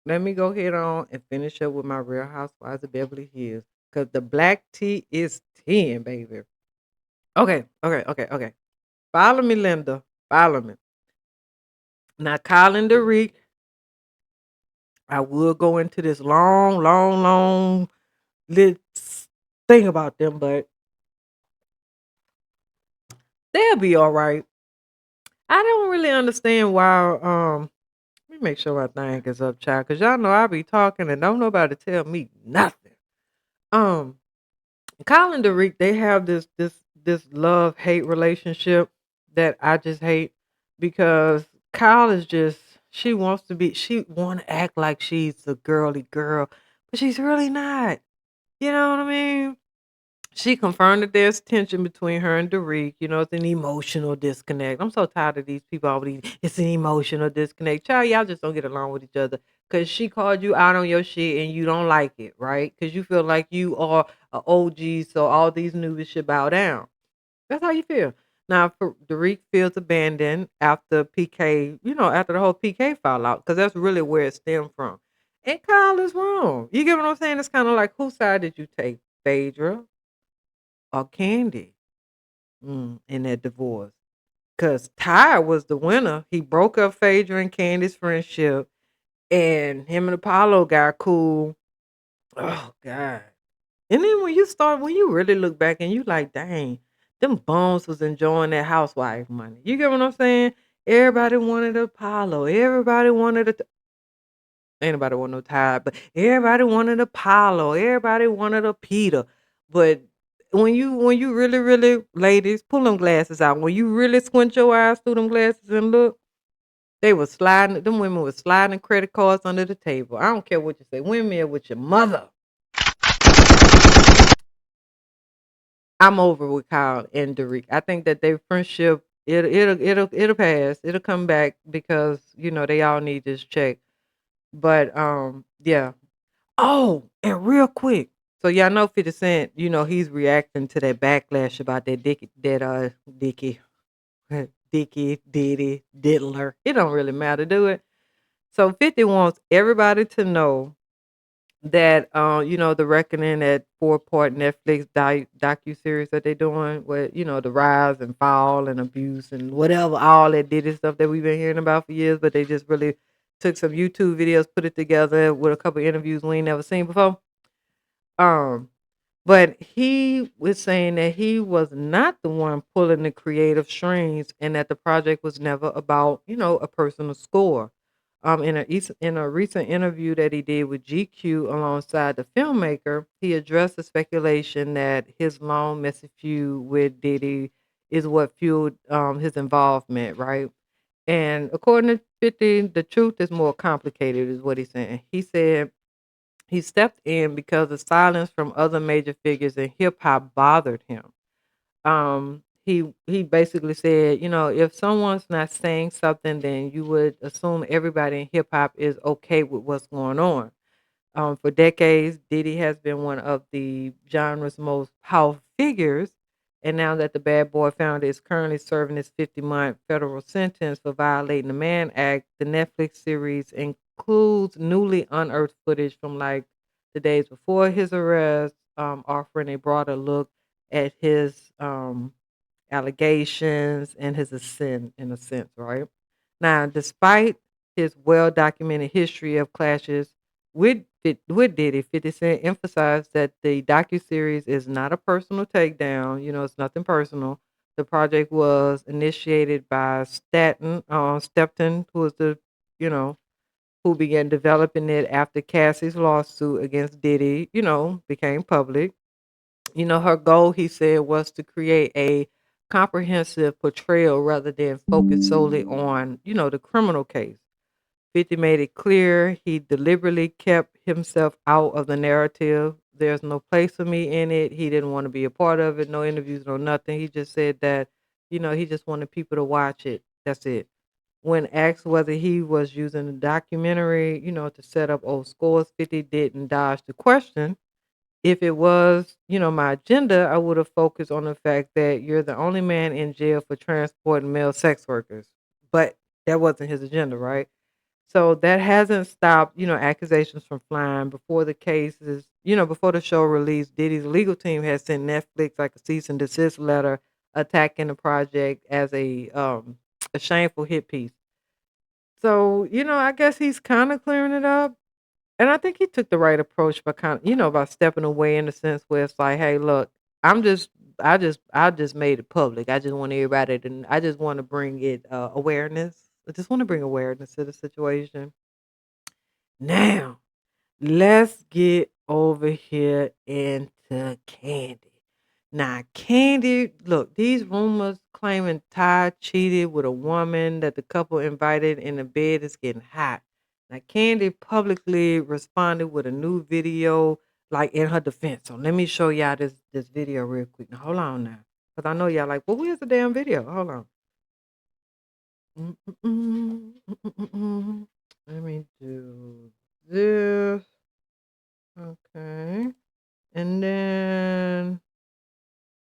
let me go ahead on and finish up with my Real Housewives of Beverly Hills. Cause the black tea is 10, baby. Okay. Follow me, Linda. Follow me. Now, Colin Dorit, I will go into this long little thing about them, but they'll be all right. I don't really understand why. Let me make sure my thing is up, child, because y'all know I be talking and don't nobody tell me nothing. Um, Colin Dorit, they have this love hate relationship that I just hate because Kyle is just she want to act like she's a girly girl, but she's really not. You know what I mean? She confirmed that there's tension between her and Dorit. It's an emotional disconnect. I'm so tired of these people always. It's an emotional disconnect. Child, y'all just don't get along with each other. Cause she called you out on your shit and you don't like it, right? Cause you feel like you are a OG, so all these newbies should bow down. That's how you feel. Now, Dorit feels abandoned after PK, after the whole PK fallout, because that's really where it stemmed from. And Kyle is wrong. You get what I'm saying? It's kind of like, whose side did you take, Phaedra or Kandi, in that divorce? Because Ty was the winner. He broke up Phaedra and Candy's friendship, and him and Apollo got cool. Oh, God. And then when you really look back and you like, dang, them bums was enjoying that housewife money. You get what I'm saying? Everybody wanted Apollo. Everybody wanted ain't nobody want no Tide, but everybody wanted Apollo. Everybody wanted a Peter. But when you really, really, ladies, pull them glasses out. When you really squint your eyes through them glasses and look, them women were sliding credit cards under the table. I don't care what you say. Women are with your mother. I'm over with Kyle and Derek. I think that their friendship it'll pass. It'll come back because they all need this check. But yeah. Oh, and real quick. So y'all know 50 Cent, he's reacting to that backlash about Dickie Dickie Diddy Diddler. It don't really matter, do it? So 50 wants everybody to know that the reckoning, that 4-part Netflix docu series that they're doing with the rise and fall and abuse and whatever, all that Diddy stuff that we've been hearing about for years, but they just really took some YouTube videos, put it together with a couple interviews we ain't never seen before. um But he was saying that he was not the one pulling the creative strings and that the project was never about, a personal score. In a recent interview that he did with GQ alongside the filmmaker, he addressed the speculation that his long, messy feud with Diddy is what fueled his involvement, right? And according to 50, the truth is more complicated, is what he's saying. He said he stepped in because the silence from other major figures in hip hop bothered him. He basically said, if someone's not saying something, then you would assume everybody in hip hop is okay with what's going on. For decades, Diddy has been one of the genre's most powerful figures. And now that the Bad Boy founder is currently serving his 50-month federal sentence for violating the Mann Act, the Netflix series includes newly unearthed footage from like the days before his arrest, offering a broader look at his allegations and his ascent in a sense, right? Now, despite his well documented history of clashes with Diddy, 50 Cent emphasized that the docuseries is not a personal takedown. It's nothing personal. The project was initiated by Stepton, who was you know, who began developing it after Cassie's lawsuit against Diddy, became public. Her goal, he said, was to create a comprehensive portrayal rather than focus solely on, the criminal case. 50 made it clear he deliberately kept himself out of the narrative. There's no place for me in it. He didn't want to be a part of it. No interviews, no nothing. He just said that, he just wanted people to watch it. That's it. When asked whether he was using the documentary, to set up old scores, 50 didn't dodge the question. If it was, my agenda, I would have focused on the fact that you're the only man in jail for transporting male sex workers. But that wasn't his agenda, right? So that hasn't stopped, accusations from flying. Before the case is, before the show released, Diddy's legal team had sent Netflix like a cease and desist letter attacking the project as a shameful hit piece. So, I guess he's kind of clearing it up. And I think he took the right approach by kind of, by stepping away in the sense where it's like, hey, look, I'm just, I just made it public. I just want everybody to, I just want to bring it awareness. I just want to bring awareness to the situation. Now, let's get over here into Kandi. Now, Kandi, look, these rumors claiming Todd cheated with a woman that the couple invited in the bed is getting hot. Now, Kandi publicly responded with a new video, like in her defense. So let me show y'all this video real quick. Now, hold on now, because I know y'all like, well, where's the damn video? Hold on. Let me do this. Okay. And then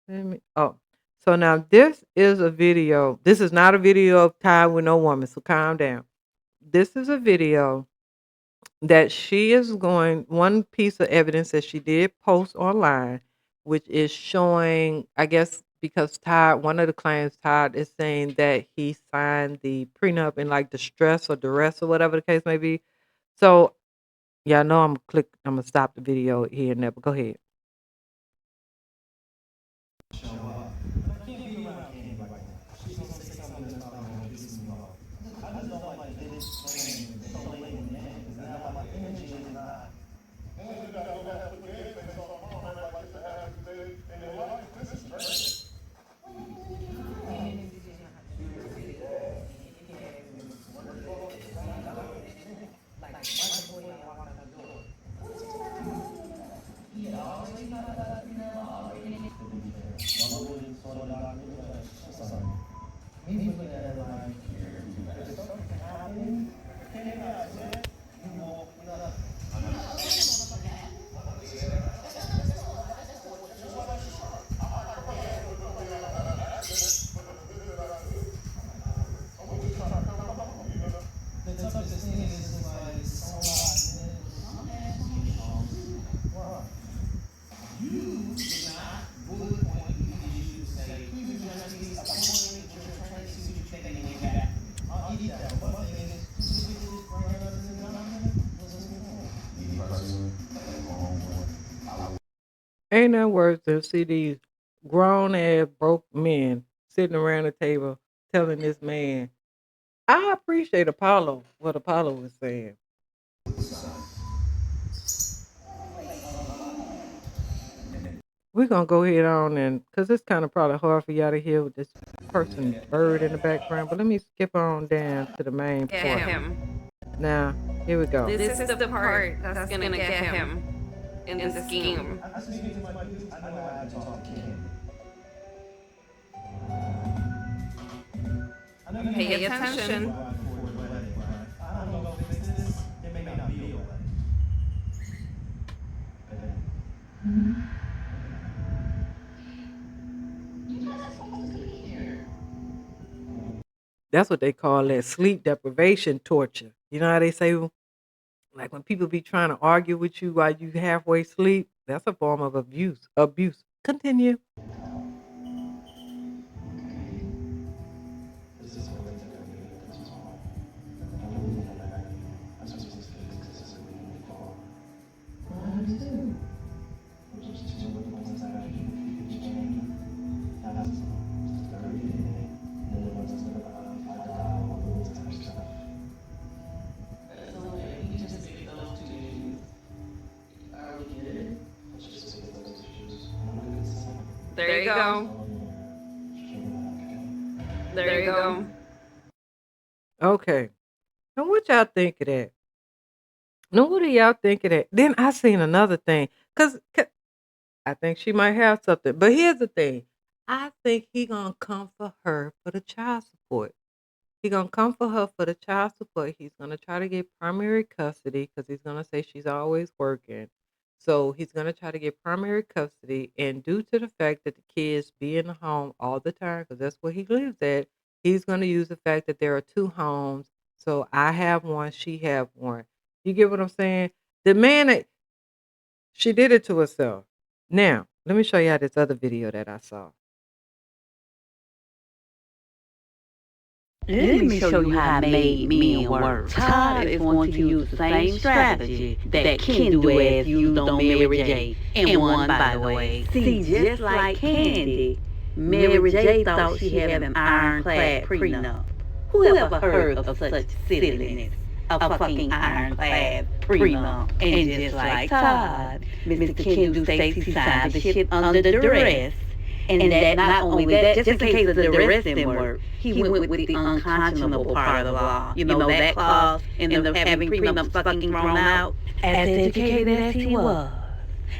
let me so now this is a video. This is not a video of Todd with no woman, so calm down. This is a video that she is going one piece of evidence that she did post online, which is showing, I guess, because Todd, one of the claims Todd is saying that he signed the prenup in like distress or duress or whatever the case may be. So yeah, I know I'm gonna stop the video here and there, but go ahead. ain't nothing worse than see these grown ass broke men sitting around the table telling this man. I appreciate Apollo, what Apollo was saying. We're gonna go ahead on and because it's kind of probably hard for y'all to hear with this person bird in the background, but let me skip on down to the main Get part. him. Now, here we go. This is the part that's gonna get him in the scheme. Pay attention. That's what they call that sleep deprivation torture. You know how they say, like when people be trying to argue with you while you halfway sleep, that's a form of abuse. Abuse. Continue. There you go. There you go. Okay. Now what y'all think of that? Now what do y'all think of that? Then I seen another thing. Cause I think she might have something. But here's the thing. I think he gonna come for her for the child support. He gonna come for her for the child support. He's gonna try to get primary custody because he's gonna say she's always working. So he's gonna try to get primary custody, and due to the fact that the kids be in the home all the time, because that's where he lives at, he's gonna use the fact that there are two homes. So I have one, she have one. You get what I'm saying? The man that she did it to herself. Now, let me show you this other video that I saw. Let me show you how made men work. Todd is going to use the same strategy that Kandi used on Mary J. And won, by the way. See, just like Kandi, Mary J. thought she had an ironclad prenup. Who ever heard of such silliness? A fucking ironclad prenup. And just like Todd, Mr. Kandi states he signed the shit under duress. And that not only that, just in case the duress didn't work, he went with the unconscionable part of the law. You know, that clause in the having prenups fucking thrown out. As educated as he was,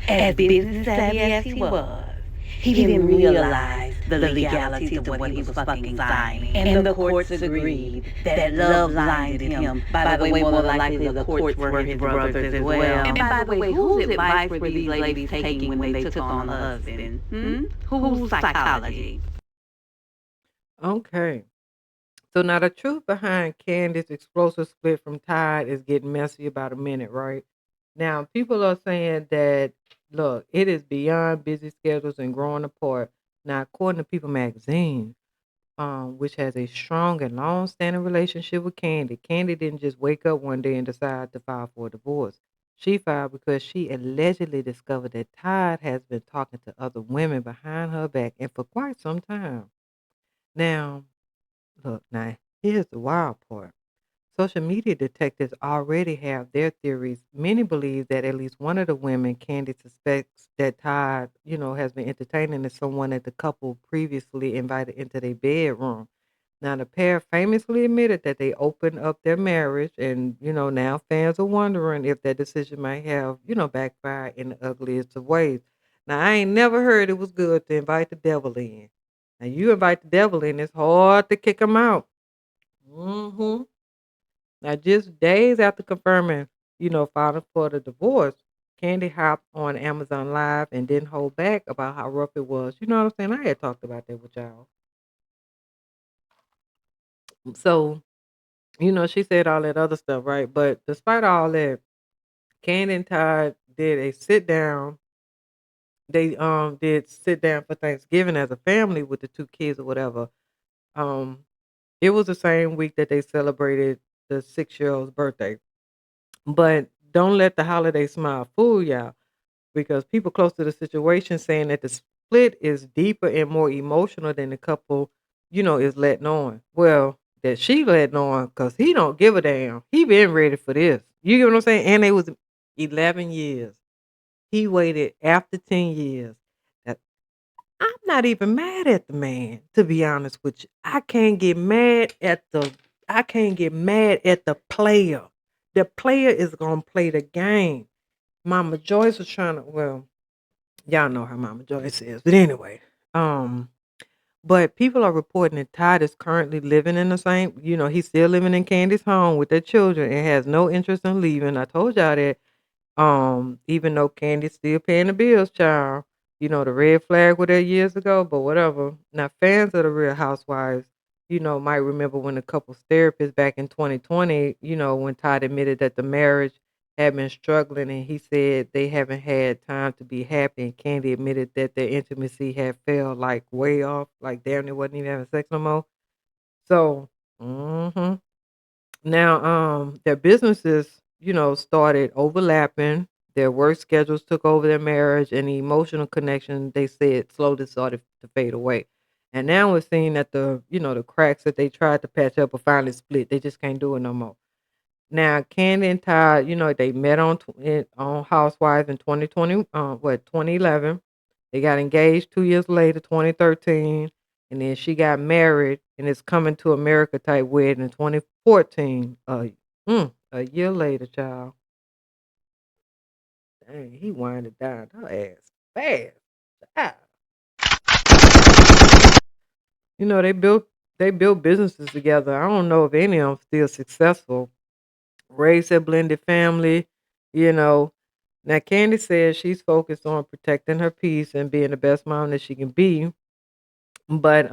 as business savvy as he was, he didn't realize the legalities of what he was fucking signing. And the courts agreed that love blinded him. By the way, more than likely the courts were his brothers as well. And by the way, whose advice were these ladies taking when they took on a husband? Whose psychology? Okay. So now the truth behind Candace's explosive split from Todd is getting messy about a minute, right? Now people are saying that look, it is beyond busy schedules and growing apart. Now, according to People Magazine, which has a strong and long-standing relationship with Kandi didn't just wake up one day and decide to file for a divorce. She filed because she allegedly discovered that Todd has been talking to other women behind her back and for quite some time. Now, look, now here's the wild part. Social media detectives already have their theories. Many believe that at least one of the women Kandi suspects that Todd, has been entertaining is someone that the couple previously invited into their bedroom. Now, the pair famously admitted that they opened up their marriage, and now fans are wondering if that decision might have, backfired in the ugliest of ways. Now, I ain't never heard it was good to invite the devil in. Now, you invite the devil in, it's hard to kick him out. Hmm. Now, just days after confirming, filing for the divorce, Kandi hopped on Amazon Live and didn't hold back about how rough it was. You know what I'm saying? I had talked about that with y'all. So, she said all that other stuff, right? But despite all that, Kandi and Todd did a sit down. They did sit down for Thanksgiving as a family with the two kids or whatever. Um, it was the same week that they celebrated the 6-year-old's birthday. But don't let the holiday smile fool y'all. because people close to the situation saying that the split is deeper and more emotional than the couple, is letting on. Well, that she letting on because he don't give a damn. He been ready for this. You get what I'm saying? And it was 11 years. He waited after 10 years. That I'm not even mad at the man, to be honest with you. I can't get mad at the player. The player is gonna play the game. Mama Joyce was trying to, well, y'all know how Mama Joyce is. But anyway, um, but people are reporting that Todd is currently living in the same, he's still living in Candy's home with their children and has no interest in leaving. I told y'all that. Even though Candy's still paying the bills, child. The red flag was there years ago, but whatever. Now, fans of the Real Housewives, might remember when the couple's therapist back in 2020, when Todd admitted that the marriage had been struggling and he said they haven't had time to be happy. And Candy admitted that their intimacy had fell like way off, like damn, they wasn't even having sex no more. So, now, their businesses, started overlapping. Their work schedules took over their marriage, and the emotional connection, they said, slowly started to fade away. And now we're seeing that the cracks that they tried to patch up are finally split. They just can't do it no more. Now, Candy and Todd, they met on Housewives in 2020, 2011. They got engaged 2 years later, 2013, and then she got married, and it's coming to America type wedding in 2014. A year later, child. Dang, he winded down her ass fast. Ah. They built businesses together. I don't know if any of them still successful. Raised a blended family, you know. Now Candy says she's focused on protecting her peace and being the best mom that she can be. But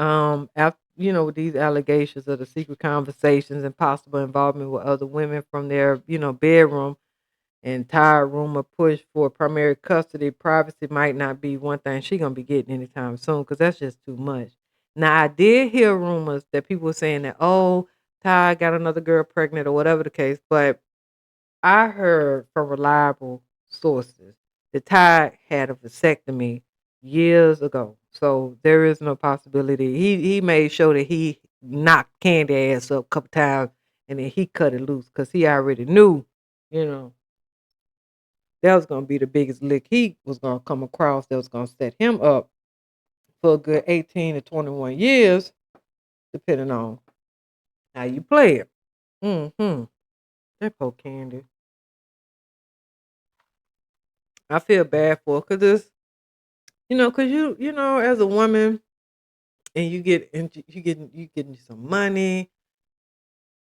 after with these allegations of the secret conversations and possible involvement with other women from their, bedroom and tired rumor push for primary custody, privacy might not be one thing she gonna be getting anytime soon because that's just too much. Now I did hear rumors that people were saying that, oh, Ty got another girl pregnant or whatever the case, but I heard from reliable sources that Ty had a vasectomy years ago. So there is no possibility. He made sure that he knocked Candy ass up a couple times and then he cut it loose because he already knew, you know, that was gonna be the biggest lick he was gonna come across that was gonna set him up for a good 18 to 21 years, depending on how you play it. Mm-hmm. That poor Candy. I feel bad for her because it's because as a woman and you getting some money,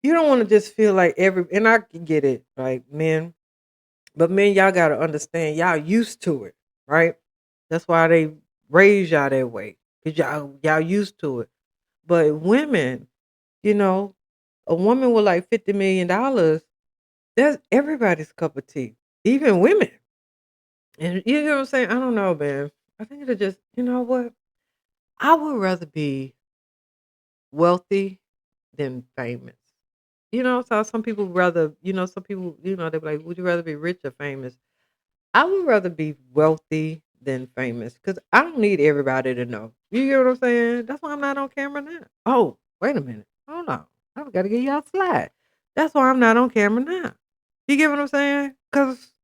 you don't want to just feel like and I can get it, right, men, but men, y'all gotta understand, y'all used to it, right? That's why they raise y'all that way, cause y'all used to it. But women, you know, a woman with like $50 million, that's everybody's cup of tea, even women. And you know what I'm saying? I don't know, man. I think it'll just, you know what? I would rather be wealthy than famous. So some people rather, some people, they're like, would you rather be rich or famous? I would rather be wealthy than famous because I don't need everybody to know. You get what I'm saying? That's why I'm not on camera now. Oh, wait a minute. Hold on. I've got to get y'all slide. That's why I'm not on camera now. You get what I'm saying? Because,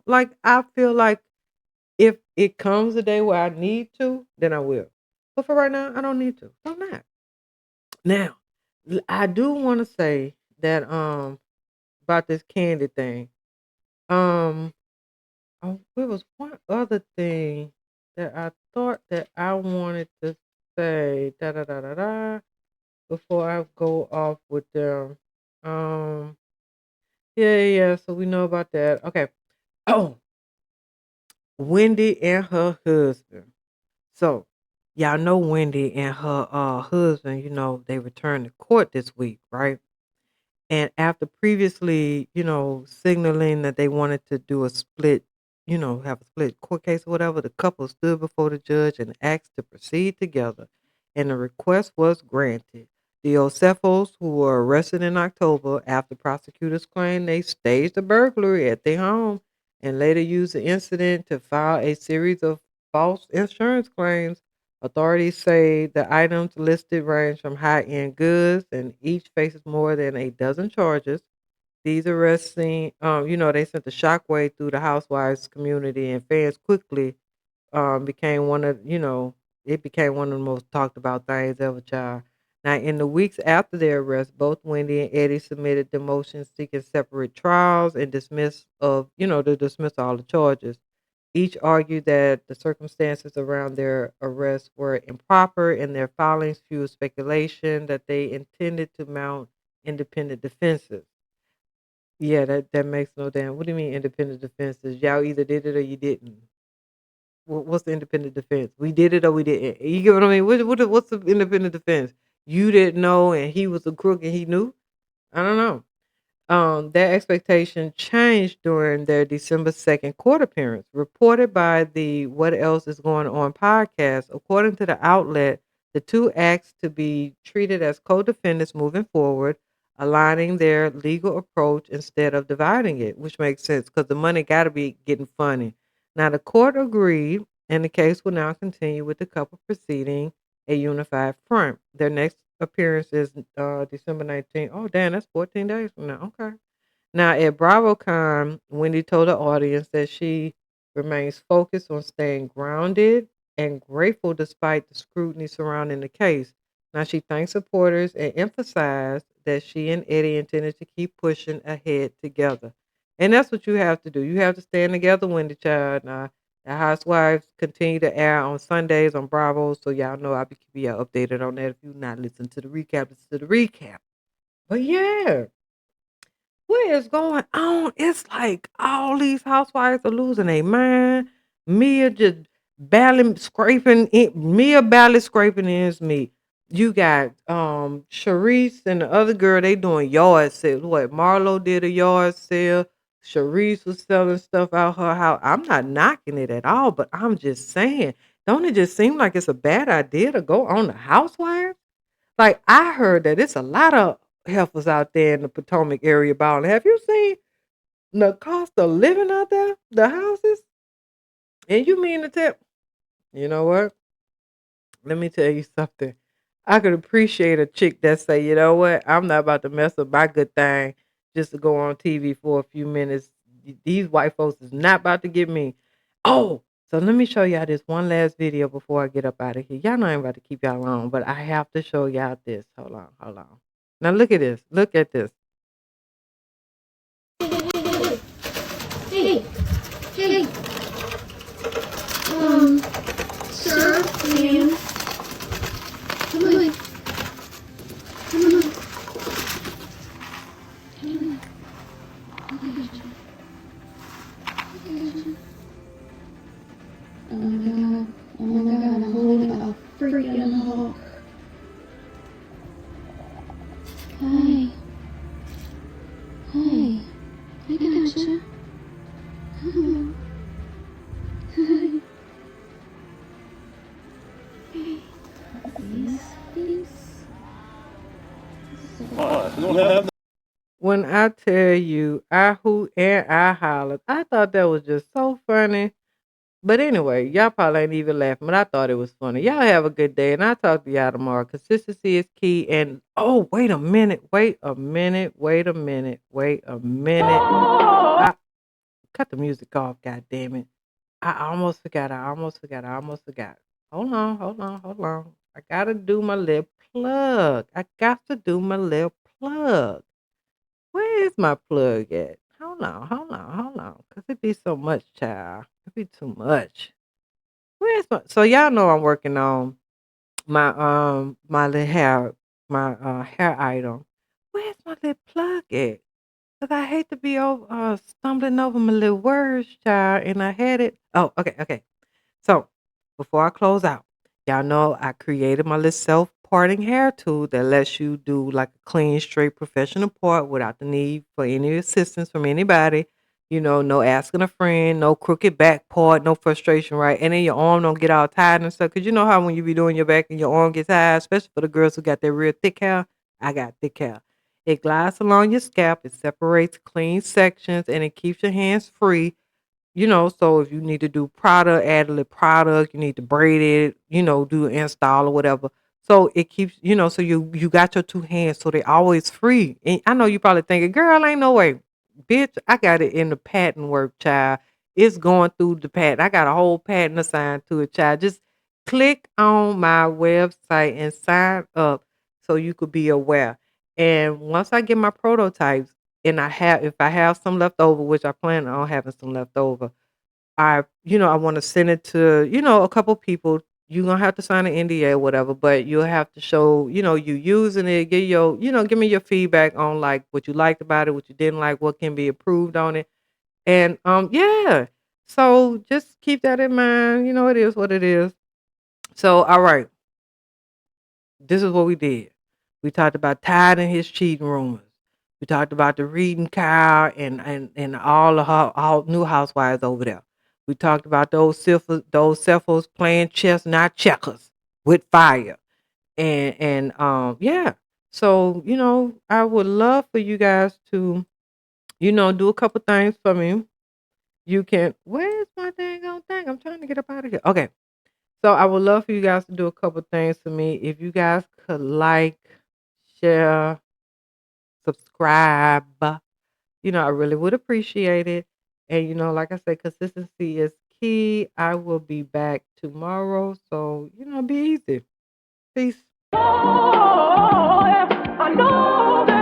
like, I feel like if it comes a day where I need to, then I will. But for right now, I don't need to. So I'm not. Now, I do want to say that about this candy thing. Um oh, there was one other thing that I thought that I wanted to say da da da da da before I go off with them. Um yeah, yeah, yeah, so we know about that. Okay. Oh, Wendy and her husband. So y'all know Wendy and her husband, they returned to court this week, right? And after previously, signaling that they wanted to do a split, have a split court case or whatever, the couple stood before the judge and asked to proceed together. And the request was granted. The Osefos, who were arrested in October after prosecutors claimed they staged a burglary at their home, and later used the incident to file a series of false insurance claims. Authorities say the items listed range from high end goods, and each faces more than a dozen charges. These arrests seem, they sent a shockwave through the housewives community, and fans quickly became one of it became one of the most talked about things ever, child. Now, in the weeks after their arrest, both Wendy and Eddie submitted the motions seeking separate trials and to dismiss all the charges. Each argued that the circumstances around their arrest were improper, and their filings fueled speculation that they intended to mount independent defenses. Yeah, that makes no damn. What do you mean independent defenses? Y'all either did it or you didn't. What's the independent defense? We did it or we didn't. You get what I mean? What's the independent defense? You didn't know, and he was a crook, and he knew. I don't know. Their expectation changed during their December 2nd court appearance, reported by the What Else Is Going On podcast. According to the outlet, the two asked to be treated as co-defendants moving forward, aligning their legal approach instead of dividing it, which makes sense because the money got to be getting funny. Now, the court agreed, and the case will now continue with the couple proceeding a unified front. Their next appearance is December 19th. Oh, damn, that's 14 days from now. Okay. Now, at BravoCon, Wendy told the audience that she remains focused on staying grounded and grateful despite the scrutiny surrounding the case. Now, she thanked supporters and emphasized that she and Eddie intended to keep pushing ahead together. And that's what you have to do. You have to stand together, Wendy Child. Now, the Housewives continue to air on Sundays on Bravo, so y'all know I'll be keeping y'all updated on that. If you're not listening to the recap, listen to the recap. But yeah, what is going on? It's like all these housewives are losing their mind. Mia just Mia barely scraping ends meat. You got Sharice and the other girl, they doing yard sales. What Marlo did a yard sale. Sharice was selling stuff out her house. I'm not knocking it at all, but I'm just saying, don't it just seem like it's a bad idea to go on the housewives? Like, I heard that it's a lot of heifers out there in the Potomac area balling. Have you seen the cost of living out there? The houses? And you mean to tell you know what? Let me tell you something. I could appreciate a chick that say, you know what, I'm not about to mess up my good thing just to go on TV for a few minutes. These white folks is not about to get me. Oh, so let me show y'all this one last video before I get up out of here. Y'all know I ain't about to keep y'all long, but I have to show y'all this. Hold on, hold on. Now look at this. Look at this. Hey, hey, sir, ma'am, come on, come on, come on. Oh my god, I'm holding a freaking hawk. Hi, hi, I gotcha. When I tell you I hoot and I hollered, I thought that was just so funny. But anyway, y'all probably ain't even laughing, but I thought it was funny. Y'all have a good day, and I'll talk to y'all tomorrow. Consistency is key. And oh, wait a minute, wait a minute, wait a minute, wait a minute. I cut the music off, god damn it. I almost forgot. I almost forgot. I almost forgot. Hold on, hold on, hold on. I gotta do my little plug. I got to do my little plug. Where is my plug at? Hold on, hold on, hold on. Cause it be so much, child. It be too much. Where's my so y'all know I'm working on my little hair item. Where's my little plug at? Cause I hate to be stumbling over my little words, child, and I had it. Oh, okay, okay. So, before I close out, y'all know I created my little self parting hair tool that lets you do like a clean, straight, professional part without the need for any assistance from anybody. No asking a friend, no crooked back part, no frustration, right? And then your arm don't get all tired and stuff. Cause you know how when you be doing your back and your arm gets tired, especially for the girls who got that real thick hair. I got thick hair. It glides along your scalp, it separates clean sections, and it keeps your hands free So if you need to do product, add a little product, you need to braid it, do install or whatever. So it keeps, so you got your two hands, so they always free. And I know you probably thinking, girl, ain't no way. Bitch, I got it in the patent work, child. It's going through the patent. I got a whole patent assigned to it, child. Just click on my website and sign up so you could be aware. And once I get my prototypes, and if I have some left over, which I plan on having some left over, I want to send it to, a couple people. You're gonna have to sign an NDA or whatever, but you'll have to show, you using it, give me your feedback on like what you liked about it, what you didn't like, what can be improved on it. And yeah. So just keep that in mind. It is what it is. So all right, this is what we did. We talked about Todd and his cheating rumors. We talked about the reading cow and all the all new housewives over there. We talked about those Cephals playing chess, not checkers, with fire. And yeah. So, I would love for you guys to, do a couple things for me. You can where's my dang on thing? I'm trying to get up out of here. Okay. So I would love for you guys to do a couple things for me. If you guys could like, share, subscribe, I really would appreciate it. And like I said, consistency is key. I will be back tomorrow. So, be easy. Peace. Oh, yeah, I know that.